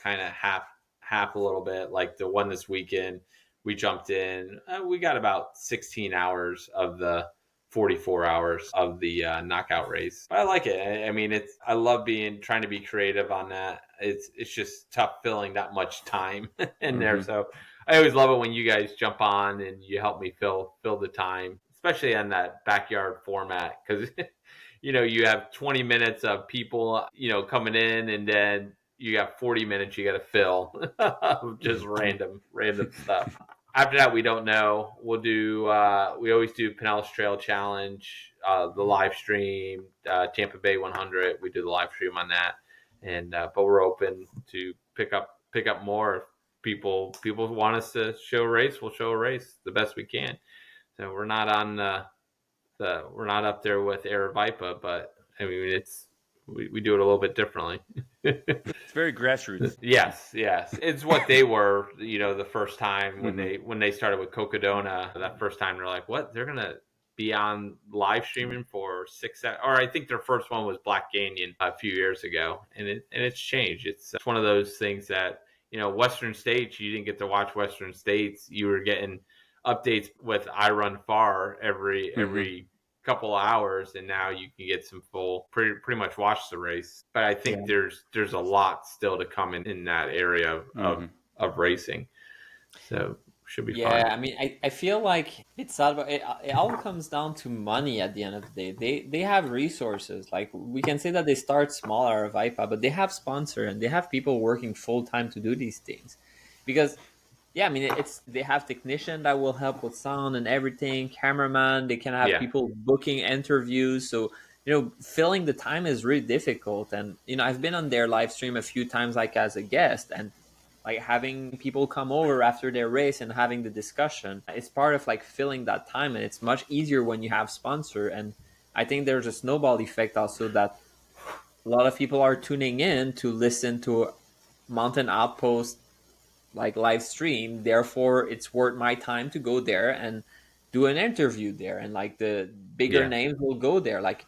C: kind of half a little bit. Like the one this weekend, we jumped in. We got about 16 hours of the 44 hours of the knockout race. But I like it. I mean, I love trying to be creative on that. It's just tough filling that much time in there. So I always love it when you guys jump on and you help me fill the time, especially on that backyard format, because you have 20 minutes of people coming in, and then you got 40 minutes you got to fill of just random stuff. After that, we don't know. We'll do. We always do Pinellas Trail Challenge, the live stream, Tampa Bay 100. We do the live stream on that, and but we're open to pick up more. If people want us to show a race, we'll show a race the best we can. So we're not on we're not up there with Aravaipa, but I mean we do it a little bit differently.
A: It's very grassroots.
C: Yes, it's what they were. The first time when they started with Cocodona, that first time they're like, what? They're gonna be on live streaming for 6 hours? Or I think their first one was Black Canyon a few years ago, and it's changed. It's one of those things that Western States, you didn't get to watch Western States. You were getting updates with I Run Far every couple of hours, and now you can get some full pretty much watch the race. But I think there's a lot still to come in that area of racing, so should be fun.
B: I mean, I feel like it all comes down to money at the end of the day. They have resources. Like, we can say that they start smaller of IPA, but they have sponsor and they have people working full time to do these things. Because I mean, they have technician that will help with sound and everything, cameraman. They can have people booking interviews. So filling the time is really difficult. And I've been on their live stream a few times, like as a guest, and like having people come over after their race and having the discussion. It's part of like filling that time, and it's much easier when you have sponsor. And I think there's a snowball effect also, that a lot of people are tuning in to listen to Mountain Outpost like live stream, therefore it's worth my time to go there and do an interview there, and like the bigger names will go there, like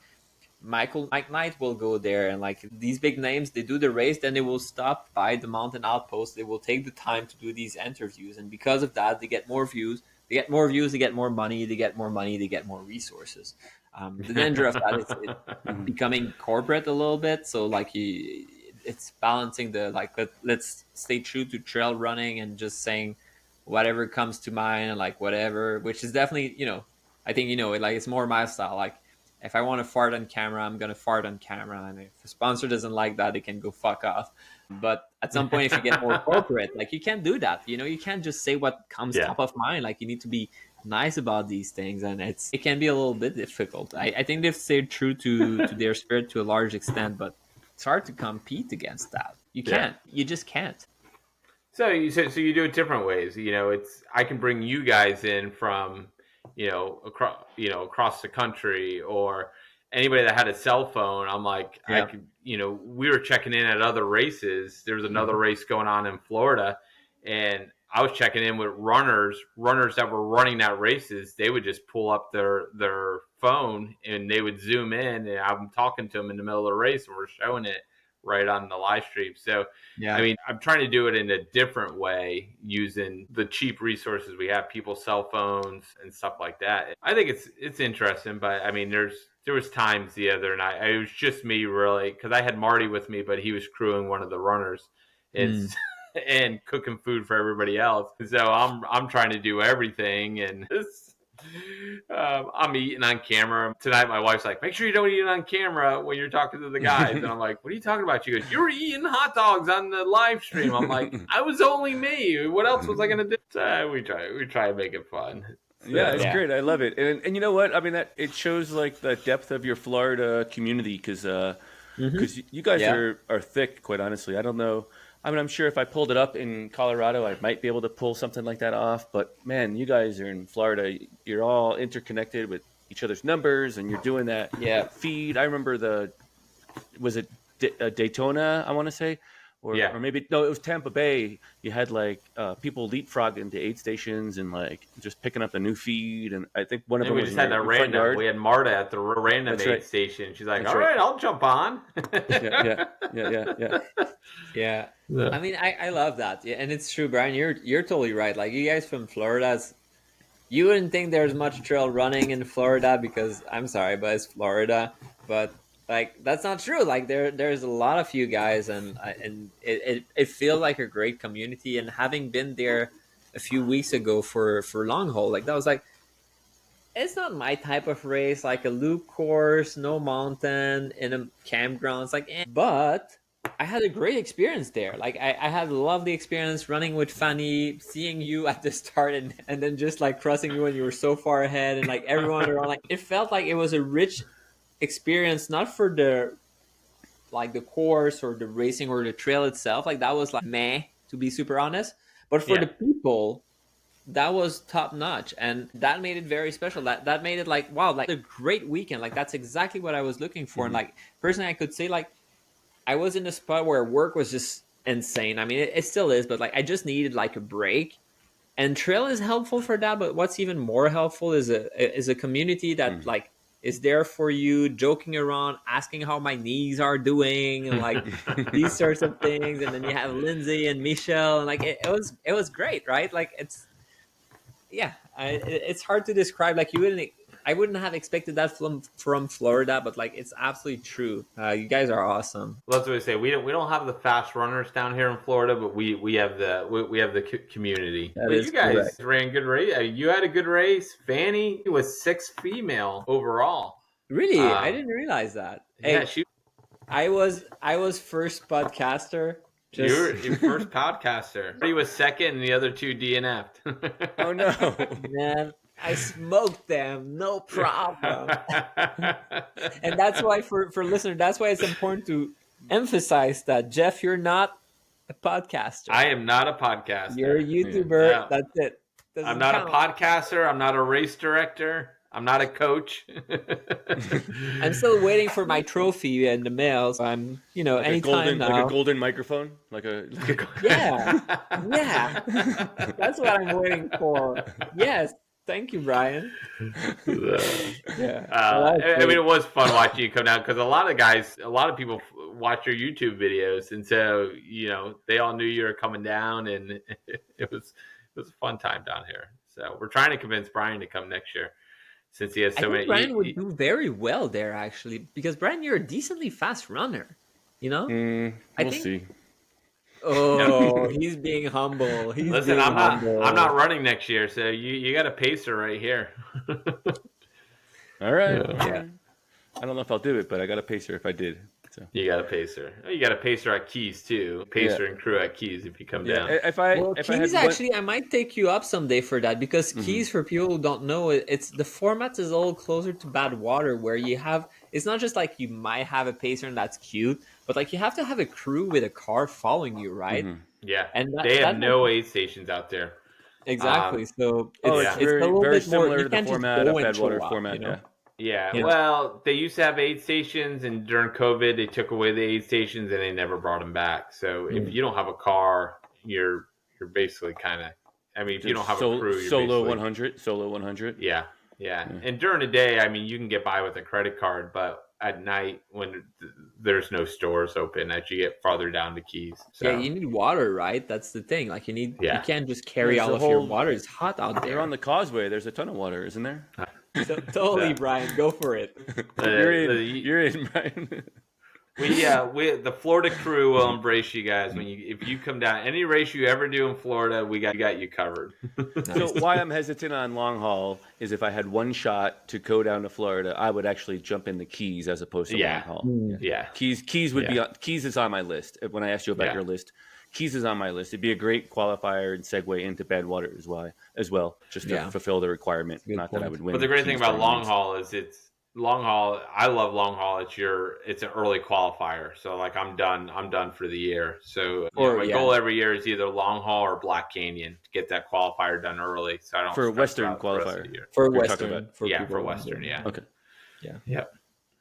B: Mike Knight will go there, and like these big names, they do the race, then they will stop by the Mountain Outpost, they will take the time to do these interviews, and because of that they get more views, they get more money, they get more resources. The danger of that is it becoming corporate a little bit, so like it's balancing the like let's stay true to trail running and just saying whatever comes to mind, and like whatever, which is definitely I think like it's more my style. Like if I want to fart on camera, I'm gonna fart on camera, and if a sponsor doesn't like that, they can go fuck off. But at some point, if you get more corporate, like you can't do that. You can't just say what comes top of mind. Like you need to be nice about these things, and it can be a little bit difficult. I think they've stayed true to their spirit to a large extent, but it's hard to compete against that. You can't. You just can't.
C: So you do it different ways. I can bring you guys in from across the country, or anybody that had a cell phone. I'm like, I could, we were checking in at other races. There was another race going on in Florida, and I was checking in with runners that were running that races. They would just pull up their phone and they would zoom in, and I'm talking to them in the middle of the race, and we're showing it right on the live stream. So, I mean, I'm trying to do it in a different way using the cheap resources we have, people's cell phones and stuff like that. I think it's interesting, but I mean, there was times the other night, it was just me really, because I had Marty with me, but he was crewing one of the runners. And cooking food for everybody else. So I'm trying to do everything, and I'm eating on camera. Tonight my wife's like, make sure you don't eat on camera when you're talking to the guys. And I'm like, what are you talking about? She goes, you were eating hot dogs on the live stream. I'm like, I was only me. What else was I going to do? So we try to make it fun. So,
A: it's great. I love it. And you know what? I mean, it shows like the depth of your Florida community, because because you guys
B: Yeah.
A: are thick, quite honestly. I don't know. I mean, I'm sure if I pulled it up in Colorado, I might be able to pull something like that off. But man, you guys are in Florida. You're all interconnected with each other's numbers, and you're doing that
B: Yeah.
A: feed. I remember was it Daytona? I want to say,
C: Yeah.
A: or maybe no, it was Tampa Bay. You had like people leapfrog into aid stations and like just picking up a new feed, and I think one of
C: And
A: them
C: we
A: was
C: just
A: in
C: had a
A: your front
C: random.
A: yard.
C: We had Marta at the random
A: That's
C: aid
A: right.
C: station. She's like,
A: That's
C: "All
A: right.
C: right, I'll jump on."
A: Yeah.
B: Yeah.
C: Yeah.
B: I mean, I love that. Yeah, and it's true, Brian. You're totally right. Like you guys from Florida, you wouldn't think there's much trail running in Florida because I'm sorry, but it's Florida. But like that's not true. Like there's a lot of you guys, and it feels like a great community. And having been there a few weeks ago for long haul, like that was like it's not my type of race, like a loop course, no mountain, in a campground. It's like, but I had a great experience there. Like I had a lovely experience running with Fanny, seeing you at the start, and then just like crossing you when you were so far ahead, and like everyone around. Like it felt like it was a rich experience, not for the like the course or the racing or the trail itself. Like that was like meh, to be super honest. But for
C: Yeah.
B: the people, that was top notch, and that made it very special. That made it like wow, like a great weekend. Like that's exactly what I was looking for. And like personally, I could say like I was in a spot where work was just insane. I mean, it still is, but like I just needed like a break. And trail is helpful for that. But what's even more helpful is a community that like is there for you, joking around, asking how my knees are doing, and like these sorts of things. And then you have Lindsay and Michelle, and like it was great, right? Like yeah, it's hard to describe. Like I wouldn't have expected that from Florida, but like it's absolutely true. You guys are awesome.
C: Well, that's what I say. We don't have the fast runners down here in Florida, but we have we have the community.
B: That
C: But
B: is
C: you guys
B: correct.
C: ran good race. You had a good race. Fanny was 6th female overall.
B: Really, I didn't realize that.
C: Yeah,
B: Hey, I was first podcaster.
C: you were
B: Just
C: your first podcaster. He was second, and the other two DNF'd.
A: Oh no.
B: man, I smoked them, no problem. And that's why for listeners, that's why it's important to emphasize that Jeff, you're not a podcaster.
C: I am not a podcaster.
B: You're a YouTuber.
C: Yeah.
B: That's it. Doesn't
C: I'm not
B: count.
C: a podcaster. I'm not a race director. I'm not a coach.
B: I'm still waiting for my trophy in the mail. So I'm,
A: Like
B: anytime now.
A: like a golden microphone,
B: Yeah, that's what I'm waiting for. Yes, thank you, Brian. Yeah,
C: I mean, it was fun watching you come down because a lot of people watch your YouTube videos, and so they all knew you were coming down, and it was a fun time down here. So we're trying to convince Brian to come next year, since he has so many.
B: Brian would do very well there, actually, because Brian, you're a decently fast runner.
A: We'll see.
B: Oh, he's being humble.
C: Listen, I'm not running next year, so you got a pacer right here.
A: All right. Yeah. I don't know if I'll do it, but I got a pacer if I did. So.
C: You got a pacer. You got a pacer at Keys too. Pacer and crew at Keys if you come down.
A: If
B: Keys, actually, I might take you up someday for that, because Keys, for people who don't know, it's the format is a little closer to Bad Water, where it's not just like you might have a pacer and that's cute, but like you have to have a crew with a car following you, right?
C: Yeah,
B: and
C: they have no aid stations out there.
B: Exactly. So
A: it's
B: a little
A: very
B: bit more,
A: similar to the format of Bad Water format.
C: Yeah, well, they used to have aid stations, and during COVID, they took away the aid stations, and they never brought them back. So if you don't have a car, you're basically kind of. I mean, if you don't have a crew, you're
A: solo
C: basically,
A: 100.
C: Yeah. And during the day, I mean, you can get by with a credit card, but at night, when there's no stores open, as you get farther down the Keys. So.
B: Yeah, you need water, right? That's the thing. Like you can't just carry
A: There's
B: all of your water. It's hot out there.
A: They're on the causeway. There's a ton of water, isn't there?
B: Totally, Brian. Go for it.
A: You're in, Brian.
C: The Florida crew will embrace you guys if you come down. Any race you ever do in Florida, we got you covered.
A: So why I'm hesitant on long haul is if I had one shot to go down to Florida, I would actually jump in the Keys as opposed to long haul.
C: Yeah,
A: Keys would be Keys is on my list. When I asked you about your list, Keys is on my list. It'd be a great qualifier and segue into Bad Water as well, just to fulfill the requirement. Not that I would win.
C: But the great thing about long haul is long haul, I love long haul. It's an early qualifier. So like I'm done for the year. So my goal every year is either long haul or Black Canyon to get that qualifier done early, so I don't
A: for
C: stress
A: Western
C: out the rest of
A: qualifier.
C: the year.
B: For
A: You're talking
B: Western,
A: about.
C: For Western, yeah.
A: Okay.
B: Yeah.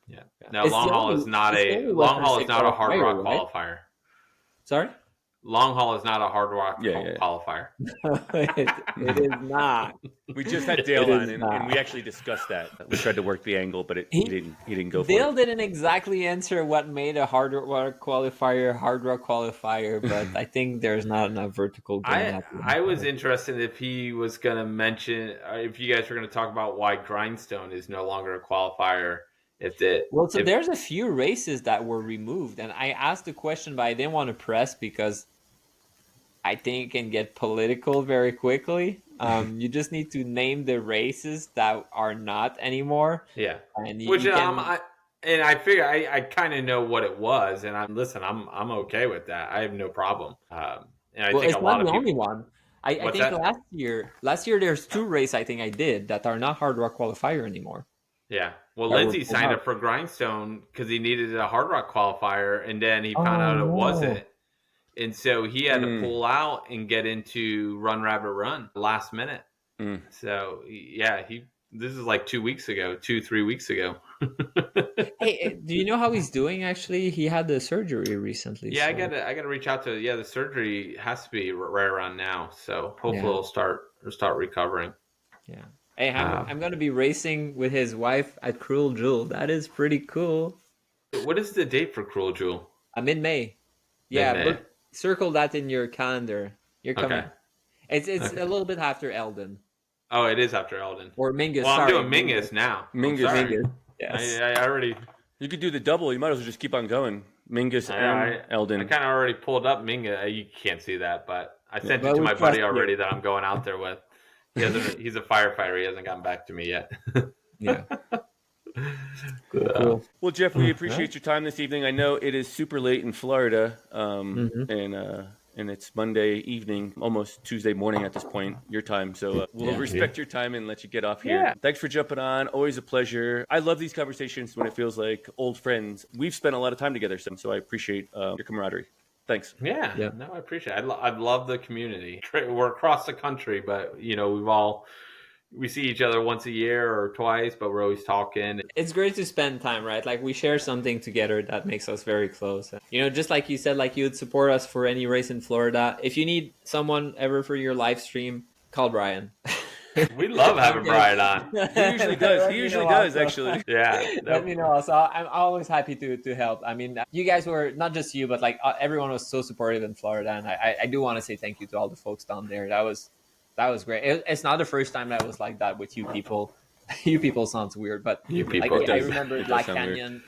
C: Yeah. No,
B: It's
C: long
B: the
C: haul
B: only-
C: is not
B: it's the
C: a
B: only
C: long
B: Western
C: haul is
B: state
C: not a hard
B: qualifier,
C: rock
B: right?
C: qualifier.
B: Sorry?
C: Long haul is not a hard rock
A: Yeah.
C: qualifier.
B: It is not.
A: We just had Dale
B: It
A: on,
B: is
A: and
B: not.
A: we actually discussed that. We tried to work the angle, but he didn't go for
B: Dale
A: it.
B: didn't exactly answer what made a hard rock qualifier, but I think there's not enough vertical going up.
C: I was interested if he was going to mention, if you guys were going to talk about why Grindstone is no longer a qualifier.
B: There's a few races that were removed, and I asked the question, but I didn't want to press because I think it can get political very quickly. You just need to name the races that are not anymore.
C: Yeah,
B: and
C: which I figure I kind of know what it was, and I'm okay with that. I have no problem. And I think
B: it's
C: a lot
B: not
C: of
B: the
C: people.
B: only one. I think
C: that?
B: last year there's 2 races I think I did that are not hard rock qualifier anymore.
C: Yeah. Well, Lindsay signed up for Grindstone because he needed a hard rock qualifier, and then he found out it wasn't. And so he had to pull out and get into Run Rabbit Run last minute. So yeah, this is like 3 weeks ago.
B: Hey, do you know how he's doing? Actually, he had the surgery recently.
C: Yeah,
B: so.
C: I gotta reach out to. Yeah, the surgery has to be right around now. So hopefully it'll start recovering.
B: Yeah. Hey, I'm gonna be racing with his wife at Cruel Jewel. That is pretty cool.
C: What is the date for Cruel Jewel?
B: Mid-May. Yeah, circle that in your calendar. You're coming.
C: Okay.
B: It's a little bit after Eldon.
C: Oh, it is after Eldon.
B: Or Mingus.
C: Well, I'm doing Mingus now.
A: Mingus.
B: Yes.
C: I already.
A: You could do the double. You might as well just keep on going. Mingus and Eldon.
C: I kind of already pulled up Mingus. You can't see that, but I sent it to my buddy already that I'm going out there with. He's a firefighter. He hasn't gotten back to me yet.
B: Yeah.
A: Cool. Well, Jeff, we appreciate your time this evening. I know it is super late in Florida, and it's Monday evening, almost Tuesday morning at this point, your time. So we'll respect your time and let you get off here. Yeah. Thanks for jumping on. Always a pleasure. I love these conversations when it feels like old friends. We've spent a lot of time together, so I appreciate your camaraderie. Thanks.
C: Yeah. No, I appreciate it. I love the community. We're across the country, but we see each other once a year or twice, but we're always talking.
B: It's great to spend time, right? Like we share something together that makes us very close. Just like you said, like you would support us for any race in Florida. If you need someone ever for your live stream, call Brian.
C: We love having Brian on.
A: He usually does, actually.
C: Yeah.
B: Let me know. So I'm always happy to help. I mean, you guys were, not just you, but like everyone was so supportive in Florida. And I do want to say thank you to all the folks down there. That was great. It's not the first time that was like that with you people. You people sounds weird, but
C: you people.
B: Like, I remember Black Canyon.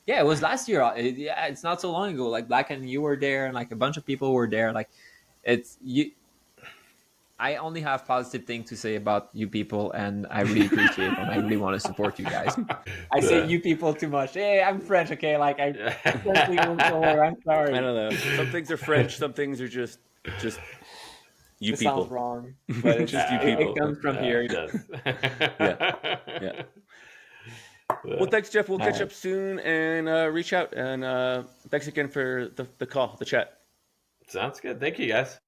B: It was last year. It's not so long ago. Like Black Canyon, you were there, and like a bunch of people were there. Like it's you. I only have positive things to say about you people, and I really appreciate it, and I really want to support you guys. I say you people too much. Hey, I'm French, okay? Like I'm sorry.
A: I don't know. Some things are French. Some things are just you people.
B: Sounds wrong, but it's just you people. It comes from here.
C: It does.
A: Yeah. Well, thanks, Jeff. We'll catch up soon and reach out. And thanks again for the call, the chat.
C: Sounds good. Thank you, guys.